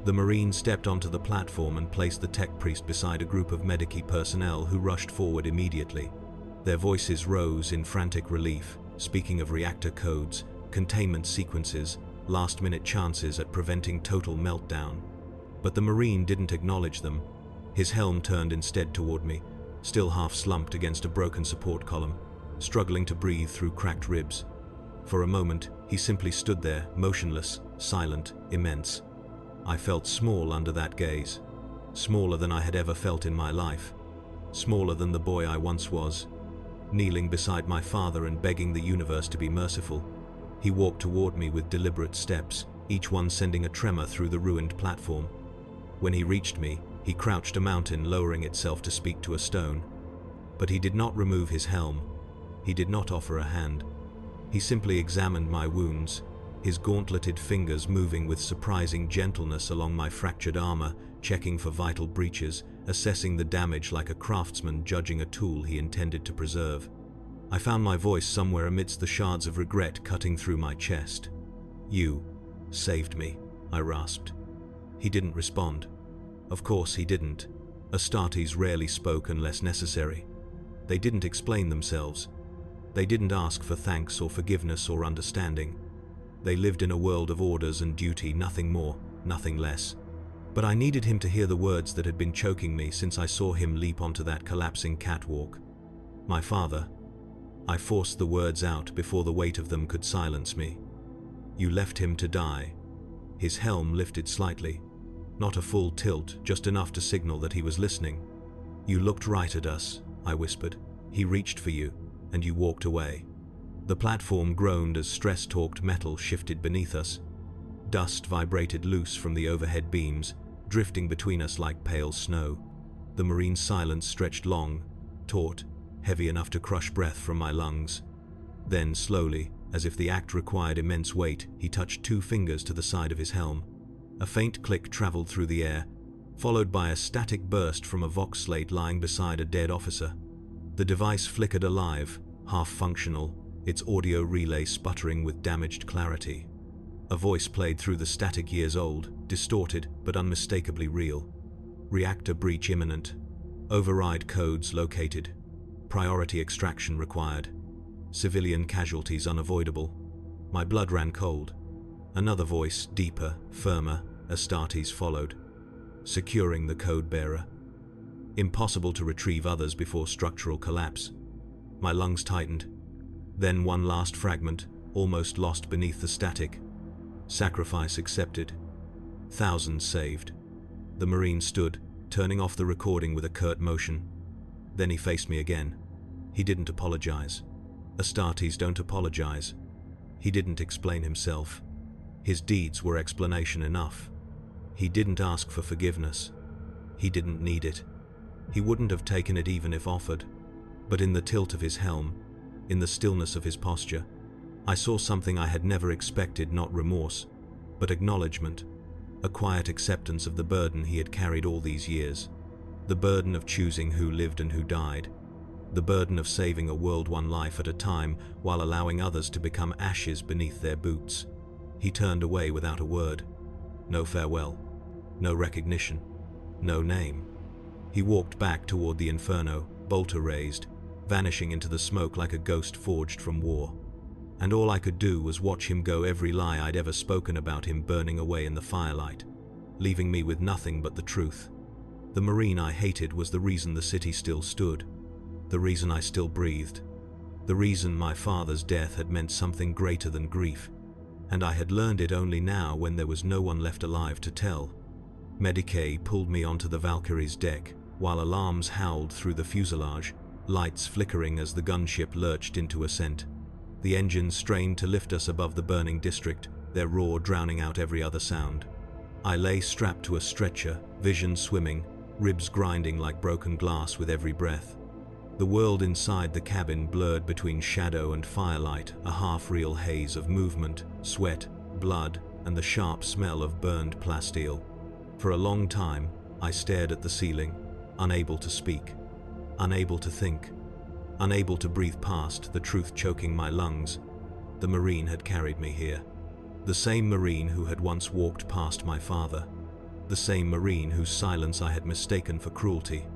The Marine stepped onto the platform and placed the tech priest beside a group of Medici personnel who rushed forward immediately. Their voices rose in frantic relief, speaking of reactor codes, containment sequences, last-minute chances at preventing total meltdown. But the Marine didn't acknowledge them. His helm turned instead toward me, still half slumped against a broken support column, struggling to breathe through cracked ribs. For a moment, he simply stood there, motionless, silent, immense. I felt small under that gaze, smaller than I had ever felt in my life, smaller than the boy I once was. Kneeling beside my father and begging the universe to be merciful, he walked toward me with deliberate steps, each one sending a tremor through the ruined platform. When he reached me, he crouched a mountain, lowering itself to speak to a stone. But he did not remove his helm. He did not offer a hand. He simply examined my wounds, his gauntleted fingers moving with surprising gentleness along my fractured armor, checking for vital breaches, assessing the damage like a craftsman judging a tool he intended to preserve. I found my voice somewhere amidst the shards of regret cutting through my chest. "You saved me," I rasped. He didn't respond. Of course he didn't. Astartes rarely spoke unless necessary. They didn't explain themselves. They didn't ask for thanks or forgiveness or understanding. They lived in a world of orders and duty, nothing more, nothing less. But I needed him to hear the words that had been choking me since I saw him leap onto that collapsing catwalk. My father. I forced the words out before the weight of them could silence me. "You left him to die." His helm lifted slightly. Not a full tilt, just enough to signal that he was listening. "You looked right at us," I whispered. "He reached for you, and you walked away." The platform groaned as stress-torqued metal shifted beneath us. Dust vibrated loose from the overhead beams, drifting between us like pale snow. The Marine's silence stretched long, taut, heavy enough to crush breath from my lungs. Then, slowly, as if the act required immense weight, he touched two fingers to the side of his helm. A faint click traveled through the air, followed by a static burst from a vox slate lying beside a dead officer. The device flickered alive, half-functional, its audio relay sputtering with damaged clarity. A voice played through the static, years old, distorted but unmistakably real. "Reactor breach imminent. Override codes located. Priority extraction required. Civilian casualties unavoidable." My blood ran cold. Another voice, deeper, firmer, Astartes followed. "Securing the code bearer. Impossible to retrieve others before structural collapse." My lungs tightened. Then one last fragment, almost lost beneath the static. "Sacrifice accepted. Thousands saved." The Marine stood, turning off the recording with a curt motion. Then he faced me again. He didn't apologize. Astartes don't apologize. He didn't explain himself. His deeds were explanation enough. He didn't ask for forgiveness. He didn't need it. He wouldn't have taken it even if offered. But in the tilt of his helm, in the stillness of his posture, I saw something I had never expected, not remorse, but acknowledgement, a quiet acceptance of the burden he had carried all these years. The burden of choosing who lived and who died. The burden of saving a world one life at a time while allowing others to become ashes beneath their boots. He turned away without a word. No farewell. No recognition. No name. He walked back toward the inferno, bolter raised, vanishing into the smoke like a ghost forged from war. And all I could do was watch him go, every lie I'd ever spoken about him burning away in the firelight, leaving me with nothing but the truth. The Marine I hated was the reason the city still stood, the reason I still breathed, the reason my father's death had meant something greater than grief, and I had learned it only now when there was no one left alive to tell. Medicae pulled me onto the Valkyrie's deck, while alarms howled through the fuselage, lights flickering as the gunship lurched into ascent. The engines strained to lift us above the burning district, their roar drowning out every other sound. I lay strapped to a stretcher, vision swimming, ribs grinding like broken glass with every breath. The world inside the cabin blurred between shadow and firelight, a half-real haze of movement, sweat, blood, and the sharp smell of burned plasteel. For a long time, I stared at the ceiling, unable to speak, unable to think, unable to breathe past the truth choking my lungs. The Marine had carried me here. The same Marine who had once walked past my father. The same Marine whose silence I had mistaken for cruelty.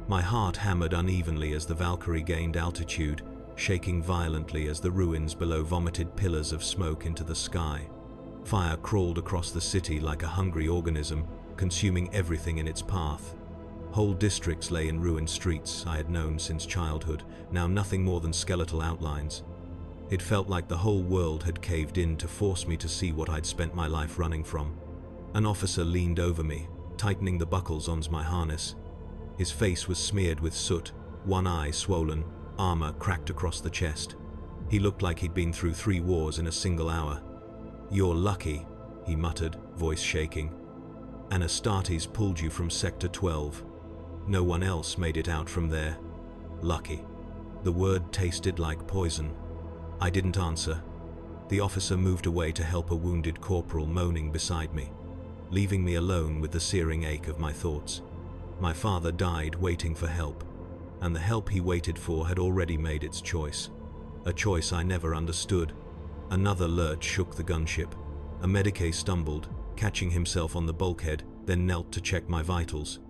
My heart hammered unevenly as the Valkyrie gained altitude, shaking violently as the ruins below vomited pillars of smoke into the sky. Fire crawled across the city like a hungry organism, consuming everything in its path. Whole districts lay in ruined streets I had known since childhood, now nothing more than skeletal outlines. It felt like the whole world had caved in to force me to see what I'd spent my life running from. An officer leaned over me, tightening the buckles on my harness. His face was smeared with soot, one eye swollen, armor cracked across the chest. He looked like he'd been through 3 wars in a single hour. "You're lucky," he muttered, voice shaking. "An Astartes pulled you from Sector 12. No one else made it out from there. Lucky." The word tasted like poison. I didn't answer. The officer moved away to help a wounded corporal moaning beside me, leaving me alone with the searing ache of my thoughts. My father died waiting for help, and the help he waited for had already made its choice. A choice I never understood. Another lurch shook the gunship. A medic stumbled, catching himself on the bulkhead, then knelt to check my vitals.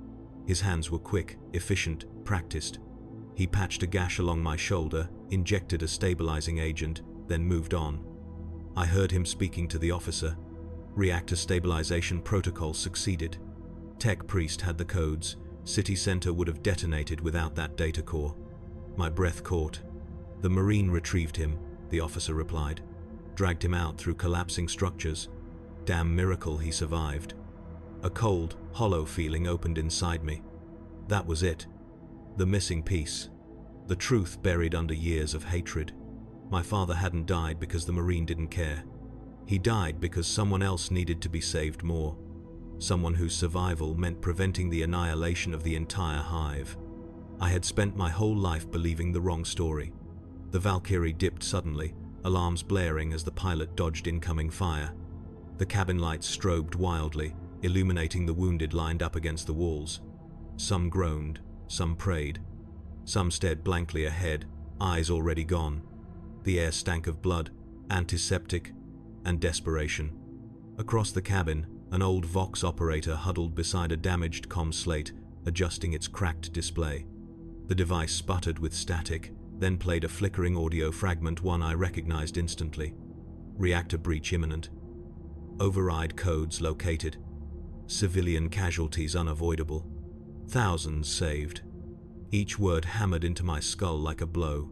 His hands were quick, efficient, practiced. He patched a gash along my shoulder, injected a stabilizing agent, then moved on. I heard him speaking to the officer. Reactor stabilization protocol succeeded. Tech Priest had the codes. City Center would have detonated without that data core. My breath caught. "The Marine retrieved him," the officer replied. "Dragged him out through collapsing structures. Damn miracle he survived." A cold, hollow feeling opened inside me. That was it. The missing piece. The truth buried under years of hatred. My father hadn't died because the Marine didn't care. He died because someone else needed to be saved more. Someone whose survival meant preventing the annihilation of the entire hive. I had spent my whole life believing the wrong story. The Valkyrie dipped suddenly, alarms blaring as the pilot dodged incoming fire. The cabin lights strobed wildly, illuminating the wounded lined up against the walls. Some groaned, some prayed. Some stared blankly ahead, eyes already gone. The air stank of blood, antiseptic, and desperation. Across the cabin, an old Vox operator huddled beside a damaged comm slate, adjusting its cracked display. The device sputtered with static, then played a flickering audio fragment, one I recognized instantly. "Reactor breach imminent. Override codes located. Civilian casualties unavoidable. Thousands saved." Each word hammered into my skull like a blow.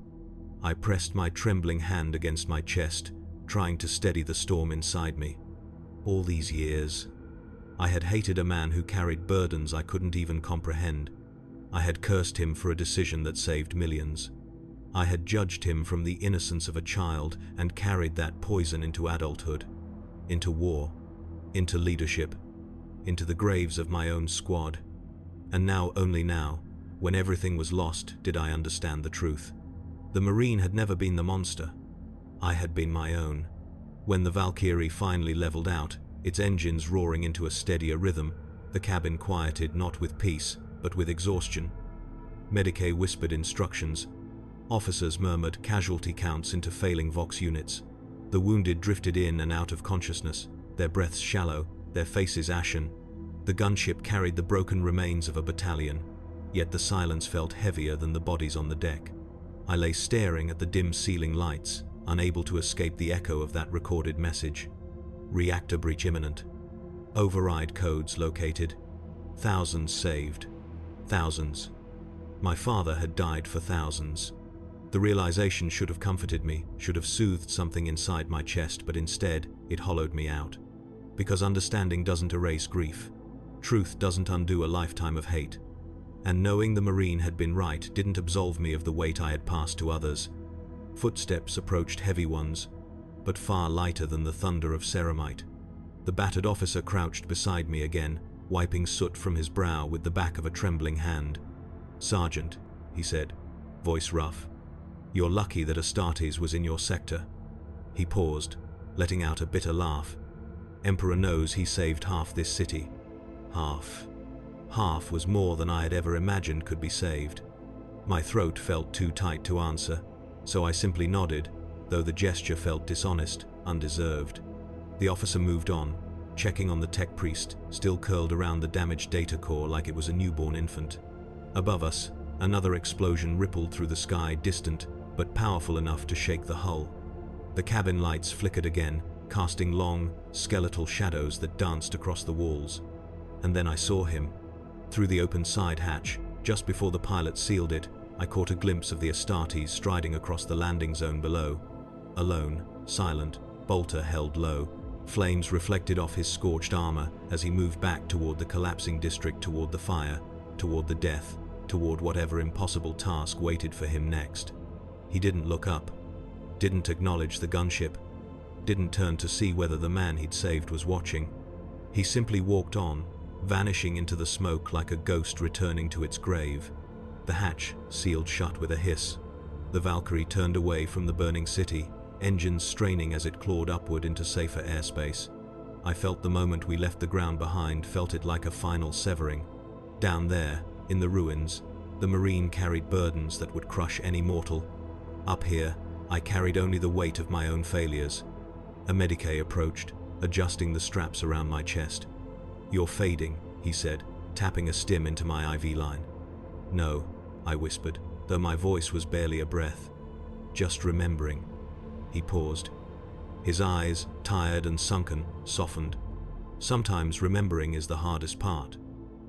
I pressed my trembling hand against my chest, trying to steady the storm inside me. All these years, I had hated a man who carried burdens I couldn't even comprehend. I had cursed him for a decision that saved millions. I had judged him from the innocence of a child and carried that poison into adulthood, into war, into leadership, into the graves of my own squad. And now, only now, when everything was lost, did I understand the truth. The Marine had never been the monster. I had been my own. When the Valkyrie finally leveled out, its engines roaring into a steadier rhythm, the cabin quieted not with peace, but with exhaustion. Medicae whispered instructions. Officers murmured casualty counts into failing Vox units. The wounded drifted in and out of consciousness, their breaths shallow, their faces ashen. The gunship carried the broken remains of a battalion, yet the silence felt heavier than the bodies on the deck. I lay staring at the dim ceiling lights, unable to escape the echo of that recorded message. "Reactor breach imminent. Override codes located. Thousands saved. Thousands." My father had died for thousands. The realization should have comforted me, should have soothed something inside my chest, but instead, it hollowed me out. Because understanding doesn't erase grief. Truth doesn't undo a lifetime of hate. And knowing the Marine had been right didn't absolve me of the weight I had passed to others. Footsteps approached, heavy ones, but far lighter than the thunder of ceramite. The battered officer crouched beside me again, wiping soot from his brow with the back of a trembling hand. "Sergeant," he said, voice rough, "you're lucky that Astartes was in your sector." He paused, letting out a bitter laugh. "Emperor knows he saved half this city. Half. Half was more than I had ever imagined could be saved." My throat felt too tight to answer, so I simply nodded, though the gesture felt dishonest, undeserved. The officer moved on, checking on the tech priest, still curled around the damaged data core like it was a newborn infant. Above us, another explosion rippled through the sky, distant, but powerful enough to shake the hull. The cabin lights flickered again, casting long, skeletal shadows that danced across the walls. And then I saw him. Through the open side hatch, just before the pilot sealed it, I caught a glimpse of the Astartes striding across the landing zone below. Alone, silent, bolter held low. Flames reflected off his scorched armor as he moved back toward the collapsing district, toward the fire, toward the death, toward whatever impossible task waited for him next. He didn't look up, didn't acknowledge the gunship, didn't turn to see whether the man he'd saved was watching. He simply walked on, vanishing into the smoke like a ghost returning to its grave. The hatch sealed shut with a hiss. The Valkyrie turned away from the burning city, engines straining as it clawed upward into safer airspace. I felt the moment we left the ground behind, felt it like a final severing. Down there, in the ruins, the Marine carried burdens that would crush any mortal. Up here, I carried only the weight of my own failures. A Medicae approached, adjusting the straps around my chest. "You're fading," he said, tapping a stim into my IV line. "No," I whispered, though my voice was barely a breath. "Just remembering." He paused. His eyes, tired and sunken, softened. "Sometimes remembering is the hardest part."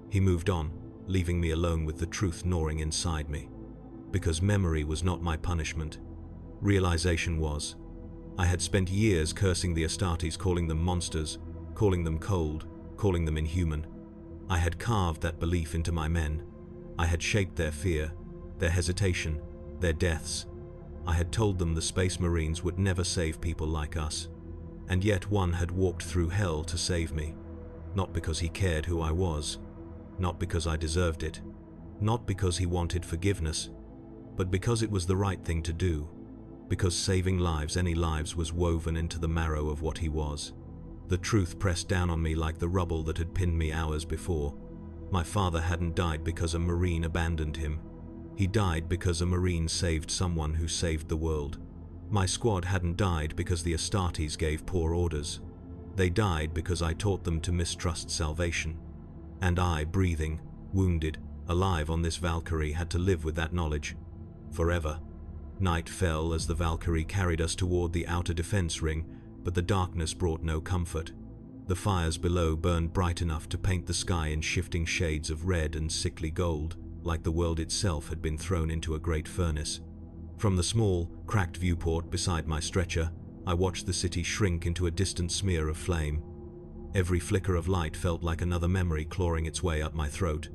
He moved on, leaving me alone with the truth gnawing inside me. Because memory was not my punishment. Realization was. I had spent years cursing the Astartes, calling them monsters, calling them cold, calling them inhuman. I had carved that belief into my men. I had shaped their fear, their hesitation, their deaths. I had told them the Space Marines would never save people like us. And yet one had walked through hell to save me. Not because he cared who I was. Not because I deserved it. Not because he wanted forgiveness. But because it was the right thing to do. Because saving lives, any lives, was woven into the marrow of what he was. The truth pressed down on me like the rubble that had pinned me hours before. My father hadn't died because a Marine abandoned him. He died because a Marine saved someone who saved the world. My squad hadn't died because the Astartes gave poor orders. They died because I taught them to mistrust salvation. And I, breathing, wounded, alive on this Valkyrie, had to live with that knowledge. Forever. Night fell as the Valkyrie carried us toward the outer defense ring, but the darkness brought no comfort. The fires below burned bright enough to paint the sky in shifting shades of red and sickly gold, like the world itself had been thrown into a great furnace. From the small, cracked viewport beside my stretcher, I watched the city shrink into a distant smear of flame. Every flicker of light felt like another memory clawing its way up my throat.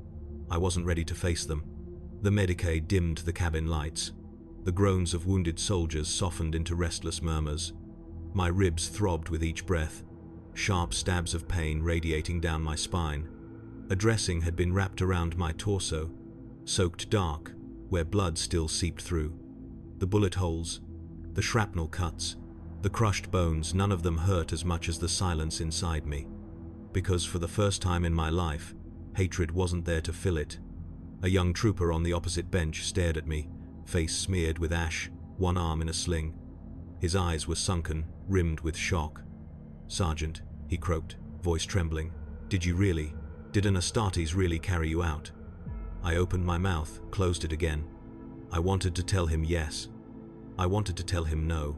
I wasn't ready to face them. The Medicae dimmed the cabin lights. The groans of wounded soldiers softened into restless murmurs. My ribs throbbed with each breath, sharp stabs of pain radiating down my spine. A dressing had been wrapped around my torso, soaked dark, where blood still seeped through. The bullet holes, the shrapnel cuts, the crushed bones, none of them hurt as much as the silence inside me. Because for the first time in my life, hatred wasn't there to fill it. A young trooper on the opposite bench stared at me, face smeared with ash, one arm in a sling. His eyes were sunken, rimmed with shock. "Sergeant," he croaked, voice trembling, Did an Astartes really carry you out?" I opened my mouth, closed it again. I wanted to tell him yes. I wanted to tell him no.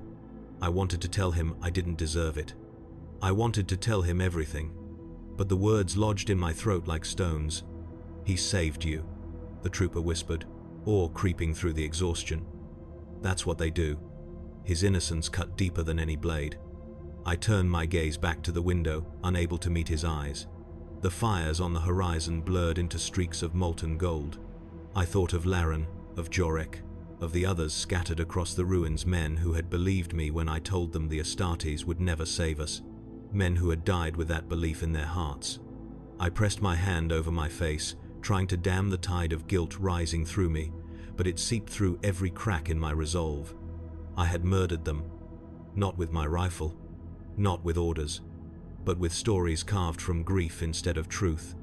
I wanted to tell him I didn't deserve it. I wanted to tell him everything. But the words lodged in my throat like stones. "He saved you," the trooper whispered, awe creeping through the exhaustion. "That's what they do." His innocence cut deeper than any blade. I turned my gaze back to the window, unable to meet his eyes. The fires on the horizon blurred into streaks of molten gold. I thought of Laren, of Jorek, of the others scattered across the ruins, men who had believed me when I told them the Astartes would never save us, men who had died with that belief in their hearts. I pressed my hand over my face, trying to dam the tide of guilt rising through me, but it seeped through every crack in my resolve. I had murdered them, not with my rifle, not with orders, but with stories carved from grief instead of truth.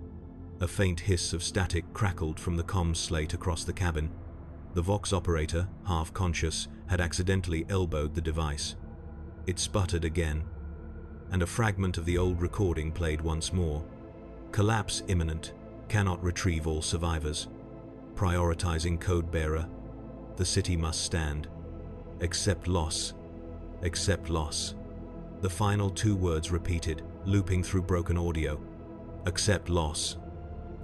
A faint hiss of static crackled from the comms slate across the cabin. The Vox operator, half conscious, had accidentally elbowed the device. It sputtered again, and a fragment of the old recording played once more. "Collapse imminent. Cannot retrieve all survivors. Prioritizing code bearer. The city must stand. Accept loss. Accept loss." The final 2 words repeated, looping through broken audio. Accept loss.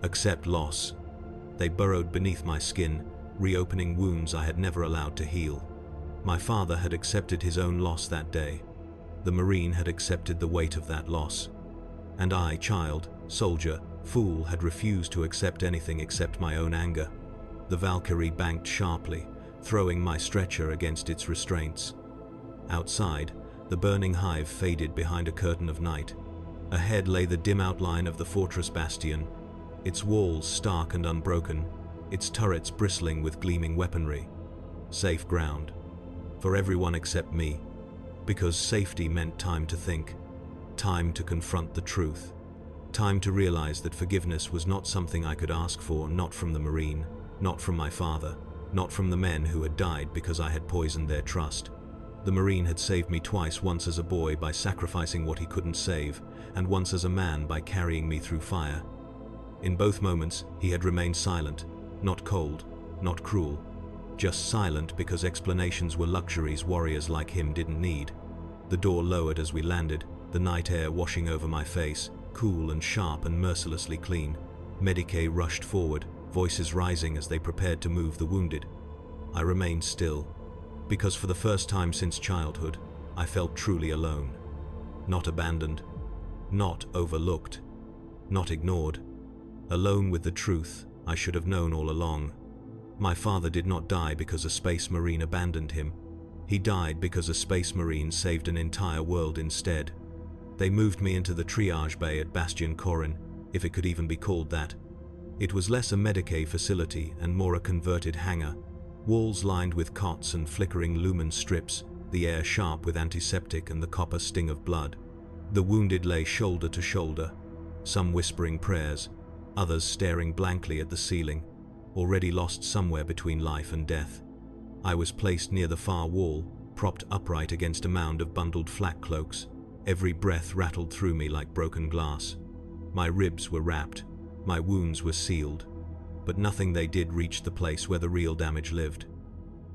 Accept loss. They burrowed beneath my skin, reopening wounds I had never allowed to heal. My father had accepted his own loss that day. The Marine had accepted the weight of that loss. And I, child, soldier, fool, had refused to accept anything except my own anger. The Valkyrie banked sharply, throwing my stretcher against its restraints. Outside, the burning hive faded behind a curtain of night. Ahead lay the dim outline of the fortress bastion, its walls stark and unbroken, its turrets bristling with gleaming weaponry. Safe ground. For everyone except me. Because safety meant time to think. Time to confront the truth. Time to realize that forgiveness was not something I could ask for, not from the Marine, not from my father, not from the men who had died because I had poisoned their trust. The Marine had saved me twice, once as a boy by sacrificing what he couldn't save, and once as a man by carrying me through fire. In both moments, he had remained silent, not cold, not cruel, just silent because explanations were luxuries warriors like him didn't need. The door lowered as we landed, the night air washing over my face, cool and sharp and mercilessly clean. Medicae rushed forward, voices rising as they prepared to move the wounded. I remained still, because for the first time since childhood, I felt truly alone. Not abandoned, not overlooked, not ignored. Alone with the truth I should have known all along. My father did not die because a space marine abandoned him. He died because a space marine saved an entire world instead. They moved me into the triage bay at Bastion Corin, if it could even be called that. It was less a Medicae facility and more a converted hangar. Walls lined with cots and flickering lumen strips, the air sharp with antiseptic and the copper sting of blood. The wounded lay shoulder to shoulder, some whispering prayers, others staring blankly at the ceiling, already lost somewhere between life and death. I was placed near the far wall, propped upright against a mound of bundled flak cloaks. Every breath rattled through me like broken glass. My ribs were wrapped, my wounds were sealed, but nothing they did reached the place where the real damage lived.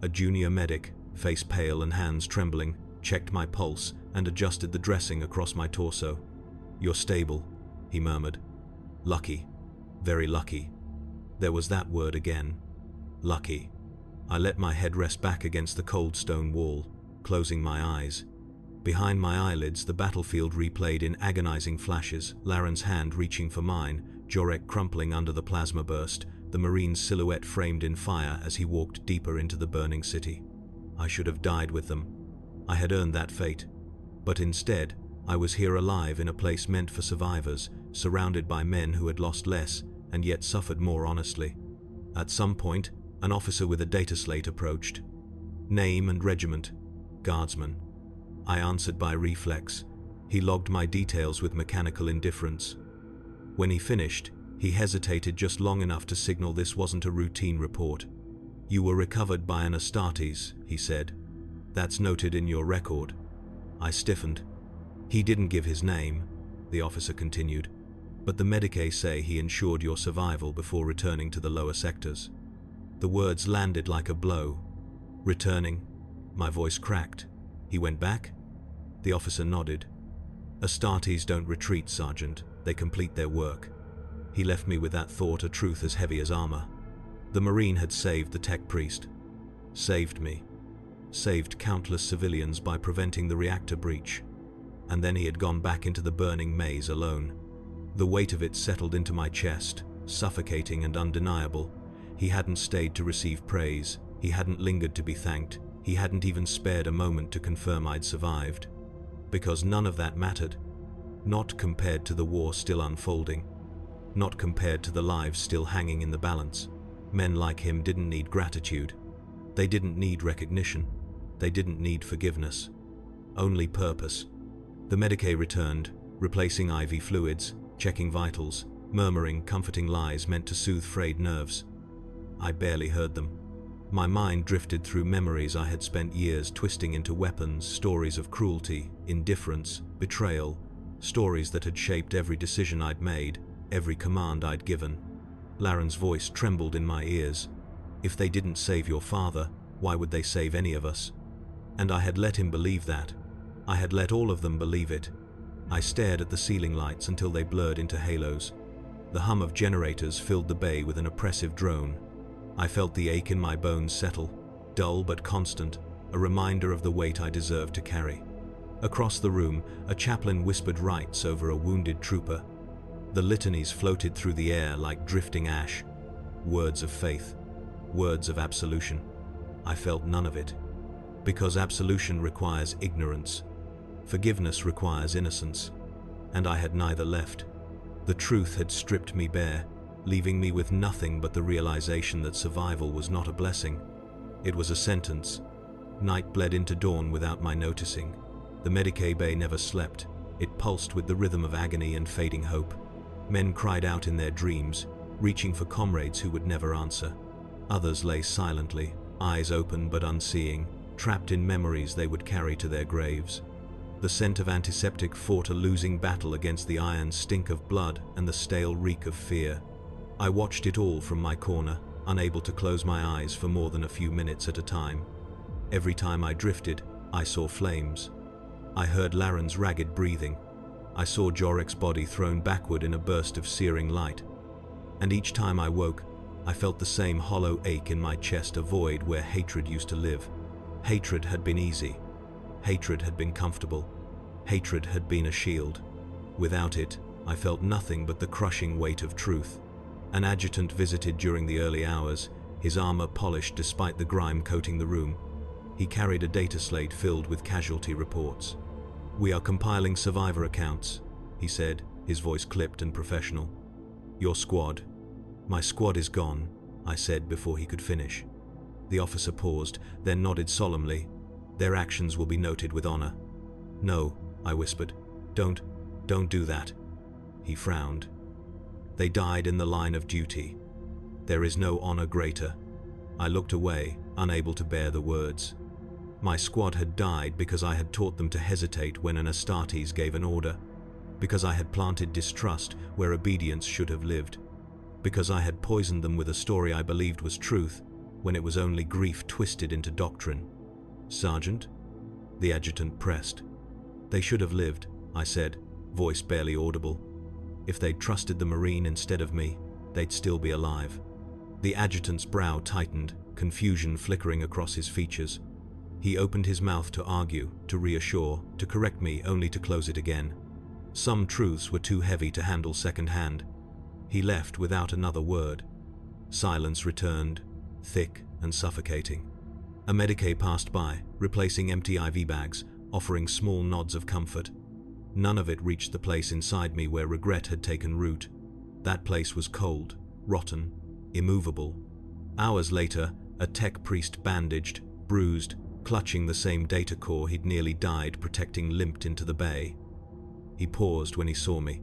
A junior medic, face pale and hands trembling, checked my pulse and adjusted the dressing across my torso. "You're stable," he murmured. "Lucky. Very lucky." There was that word again. Lucky. I let my head rest back against the cold stone wall, closing my eyes. Behind my eyelids, the battlefield replayed in agonizing flashes, Laren's hand reaching for mine, Jorek crumpling under the plasma burst, the Marine's silhouette framed in fire as he walked deeper into the burning city. I should have died with them. I had earned that fate. But instead, I was here alive in a place meant for survivors, surrounded by men who had lost less and yet suffered more honestly. At some point, an officer with a data slate approached. Name and regiment, Guardsman. I answered by reflex. He logged my details with mechanical indifference. When he finished, he hesitated just long enough to signal this wasn't a routine report. "You were recovered by an Astartes," he said. "That's noted in your record." I stiffened. "He didn't give his name," the officer continued, "but the Medicae say he ensured your survival before returning to the lower sectors." The words landed like a blow. "Returning?" My voice cracked. "He went back?" The officer nodded. "Astartes don't retreat, Sergeant. They complete their work." He left me with that thought, a truth as heavy as armor. The Marine had saved the tech priest. Saved me. Saved countless civilians by preventing the reactor breach. And then he had gone back into the burning maze alone. The weight of it settled into my chest, suffocating and undeniable. He hadn't stayed to receive praise. He hadn't lingered to be thanked. He hadn't even spared a moment to confirm I'd survived. Because none of that mattered. Not compared to the war still unfolding. Not compared to the lives still hanging in the balance. Men like him didn't need gratitude. They didn't need recognition. They didn't need forgiveness. Only purpose. The Medicae returned, replacing IV fluids, checking vitals, murmuring comforting lies meant to soothe frayed nerves. I barely heard them. My mind drifted through memories I had spent years twisting into weapons, stories of cruelty, indifference, betrayal, stories that had shaped every decision I'd made, every command I'd given. Laren's voice trembled in my ears. "If they didn't save your father, why would they save any of us?" And I had let him believe that. I had let all of them believe it. I stared at the ceiling lights until they blurred into halos. The hum of generators filled the bay with an oppressive drone. I felt the ache in my bones settle, dull but constant, a reminder of the weight I deserved to carry. Across the room, a chaplain whispered rites over a wounded trooper. The litanies floated through the air like drifting ash. Words of faith, words of absolution. I felt none of it. Because absolution requires ignorance. Forgiveness requires innocence. And I had neither left. The truth had stripped me bare, leaving me with nothing but the realization that survival was not a blessing. It was a sentence. Night bled into dawn without my noticing. The Medicae Bay never slept. It pulsed with the rhythm of agony and fading hope. Men cried out in their dreams, reaching for comrades who would never answer. Others lay silently, eyes open but unseeing, trapped in memories they would carry to their graves. The scent of antiseptic fought a losing battle against the iron stink of blood and the stale reek of fear. I watched it all from my corner, unable to close my eyes for more than a few minutes at a time. Every time I drifted, I saw flames. I heard Laren's ragged breathing. I saw Jorek's body thrown backward in a burst of searing light. And each time I woke, I felt the same hollow ache in my chest, a void where hatred used to live. Hatred had been easy. Hatred had been comfortable. Hatred had been a shield. Without it, I felt nothing but the crushing weight of truth. An adjutant visited during the early hours, his armor polished despite the grime coating the room. He carried a data slate filled with casualty reports. "We are compiling survivor accounts," he said, his voice clipped and professional. "Your squad." "My squad is gone," I said before he could finish. The officer paused, then nodded solemnly. "Their actions will be noted with honor." "No," I whispered. Don't do that." He frowned. "They died in the line of duty. There is no honor greater." I looked away, unable to bear the words. My squad had died because I had taught them to hesitate when an Astartes gave an order, because I had planted distrust where obedience should have lived, because I had poisoned them with a story I believed was truth when it was only grief twisted into doctrine. "Sergeant?" The adjutant pressed. "They should have lived," I said, voice barely audible. "If they'd trusted the Marine instead of me, they'd still be alive." The adjutant's brow tightened, confusion flickering across his features. He opened his mouth to argue, to reassure, to correct me, only to close it again. Some truths were too heavy to handle second-hand. He left without another word. Silence returned, thick and suffocating. A Medicae passed by, replacing empty IV bags, offering small nods of comfort. None of it reached the place inside me where regret had taken root. That place was cold, rotten, immovable. Hours later, a tech priest bandaged, bruised, clutching the same data core he'd nearly died protecting limped into the bay. He paused when he saw me.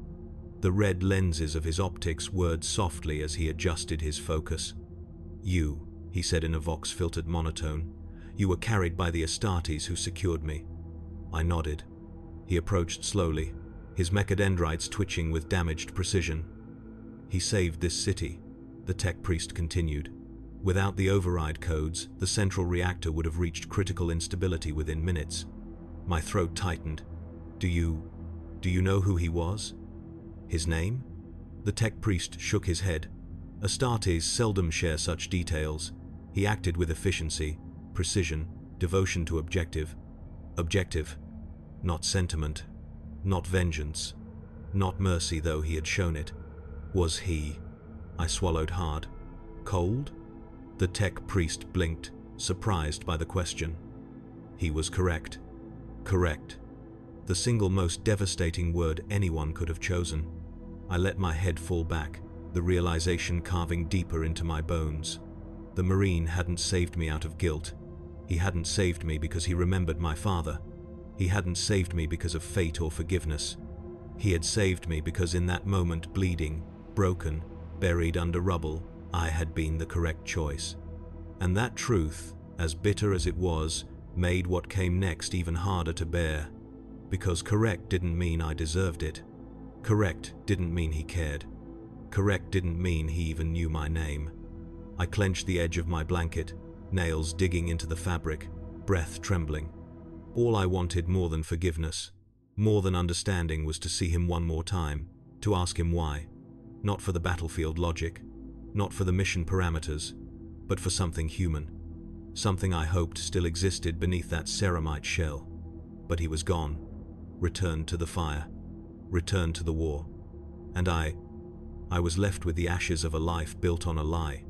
The red lenses of his optics whirred softly as he adjusted his focus. "You," he said in a vox-filtered monotone. "You were carried by the Astartes who secured me." I nodded. He approached slowly, his mechadendrites twitching with damaged precision. "He saved this city," the tech priest continued. "Without the override codes, the central reactor would have reached critical instability within minutes." My throat tightened. Do you know who he was?" "His name?" The tech priest shook his head. "Astartes seldom share such details. He acted with efficiency, precision, devotion to objective. Objective. Not sentiment. Not vengeance. Not mercy, though he had shown it. Was he?" I swallowed hard. "Cold?" The tech priest blinked, surprised by the question. He was correct. Correct. The single most devastating word anyone could have chosen. I let my head fall back, the realization carving deeper into my bones. The Marine hadn't saved me out of guilt. He hadn't saved me because he remembered my father. He hadn't saved me because of fate or forgiveness. He had saved me because in that moment, bleeding, broken, buried under rubble, I had been the correct choice. And that truth, as bitter as it was, made what came next even harder to bear. Because correct didn't mean I deserved it. Correct didn't mean he cared. Correct didn't mean he even knew my name. I clenched the edge of my blanket, nails digging into the fabric, breath trembling. All I wanted more than forgiveness, more than understanding, was to see him one more time, to ask him why. Not for the battlefield logic, not for the mission parameters, but for something human. Something I hoped still existed beneath that ceramite shell. But he was gone, returned to the fire, returned to the war. And I was left with the ashes of a life built on a lie.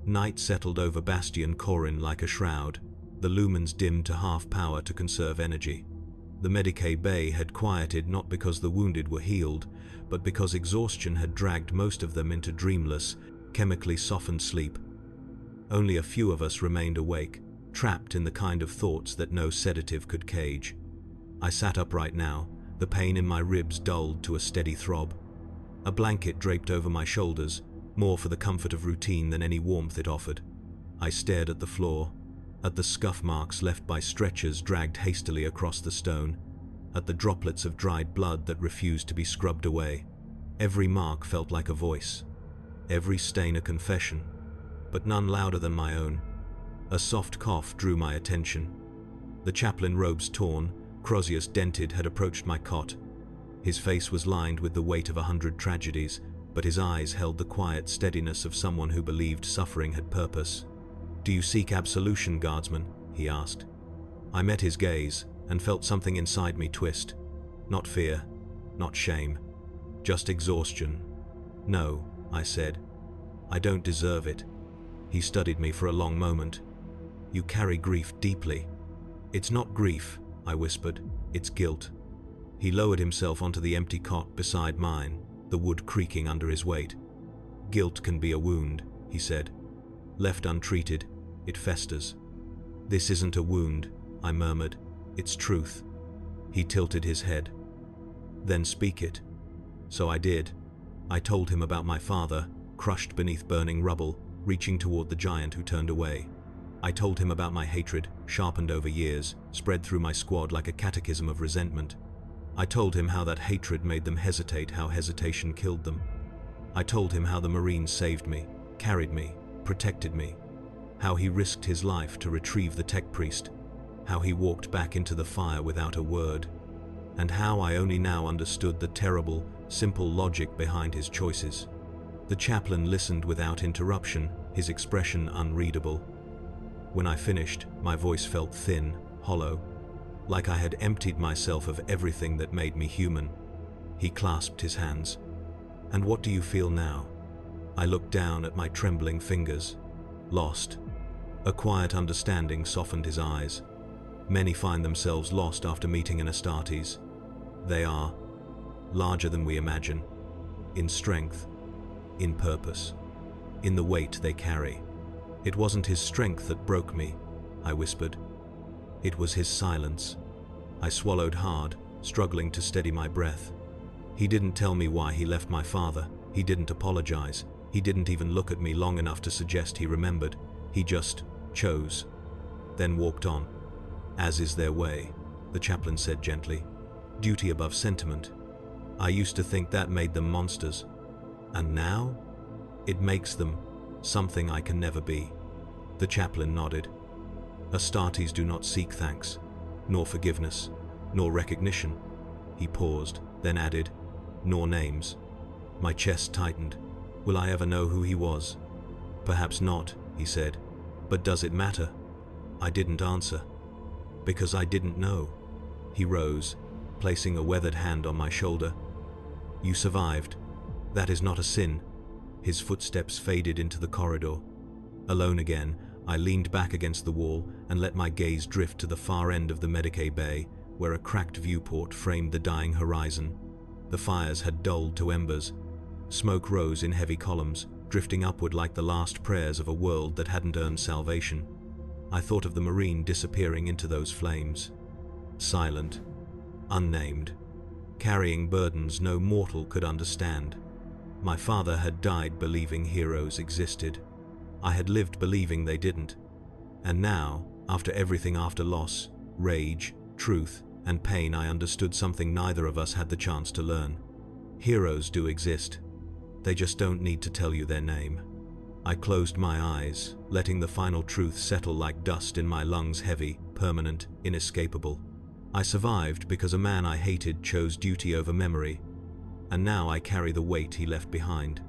Night settled over Bastion Corin like a shroud, the lumens dimmed to half power to conserve energy. The Medicae Bay had quieted not because the wounded were healed, but because exhaustion had dragged most of them into dreamless, chemically softened sleep. Only a few of us remained awake, trapped in the kind of thoughts that no sedative could cage. I sat upright now, the pain in my ribs dulled to a steady throb. A blanket draped over my shoulders, more for the comfort of routine than any warmth it offered. I stared at the floor, at the scuff marks left by stretchers dragged hastily across the stone, at the droplets of dried blood that refused to be scrubbed away. Every mark felt like a voice, every stain a confession, but none louder than my own. A soft cough drew my attention. The chaplain, robes torn, Crozius dented, had approached my cot. His face was lined with the weight of 100 tragedies, but his eyes held the quiet steadiness of someone who believed suffering had purpose. "Do you seek absolution, Guardsman?" he asked. I met his gaze and felt something inside me twist. Not fear, not shame, just exhaustion. "No," I said. "I don't deserve it." He studied me for a long moment. "You carry grief deeply." "It's not grief," I whispered. "It's guilt." He lowered himself onto the empty cot beside mine, the wood creaking under his weight. "Guilt can be a wound," he said. "Left untreated, it festers." "This isn't a wound," I murmured. "It's truth." He tilted his head. "Then speak it." So I did. I told him about my father, crushed beneath burning rubble, reaching toward the giant who turned away. I told him about my hatred, sharpened over years, spread through my squad like a catechism of resentment. I told him how that hatred made them hesitate, how hesitation killed them. I told him how the Marines saved me, carried me, protected me, how he risked his life to retrieve the tech priest, how he walked back into the fire without a word, and how I only now understood the terrible, simple logic behind his choices. The chaplain listened without interruption, his expression unreadable. When I finished, my voice felt thin, hollow, like I had emptied myself of everything that made me human. He clasped his hands. "And what do you feel now?" I looked down at my trembling fingers. Lost. A quiet understanding softened his eyes. Many find themselves lost after meeting an Astartes. They are larger than we imagine, in strength, in purpose, in the weight they carry. "It wasn't his strength that broke me," I whispered. "It was his silence." I swallowed hard, struggling to steady my breath. He didn't tell me why he left my father. He didn't apologize. He didn't even look at me long enough to suggest he remembered. He just chose, then walked on. "As is their way," the chaplain said gently. "Duty above sentiment. I used to think that made them monsters. And now? It makes them something I can never be." The chaplain nodded. "Astartes do not seek thanks, nor forgiveness, nor recognition." He paused, then added, "Nor names." My chest tightened. Will I ever know who he was? "Perhaps not," he said. "But does it matter?" I didn't answer. Because I didn't know. He rose, placing a weathered hand on my shoulder. "You survived. That is not a sin." His footsteps faded into the corridor. Alone again, I leaned back against the wall and let my gaze drift to the far end of the Medicae Bay, where a cracked viewport framed the dying horizon. The fires had dulled to embers. Smoke rose in heavy columns, drifting upward like the last prayers of a world that hadn't earned salvation. I thought of the Marine disappearing into those flames. Silent, unnamed, carrying burdens no mortal could understand. My father had died believing heroes existed. I had lived believing they didn't. And now, after everything, after loss, rage, truth, and pain, I understood something neither of us had the chance to learn. Heroes do exist. They just don't need to tell you their name. I closed my eyes, letting the final truth settle like dust in my lungs, heavy, permanent, inescapable. I survived because a man I hated chose duty over memory, and now I carry the weight he left behind.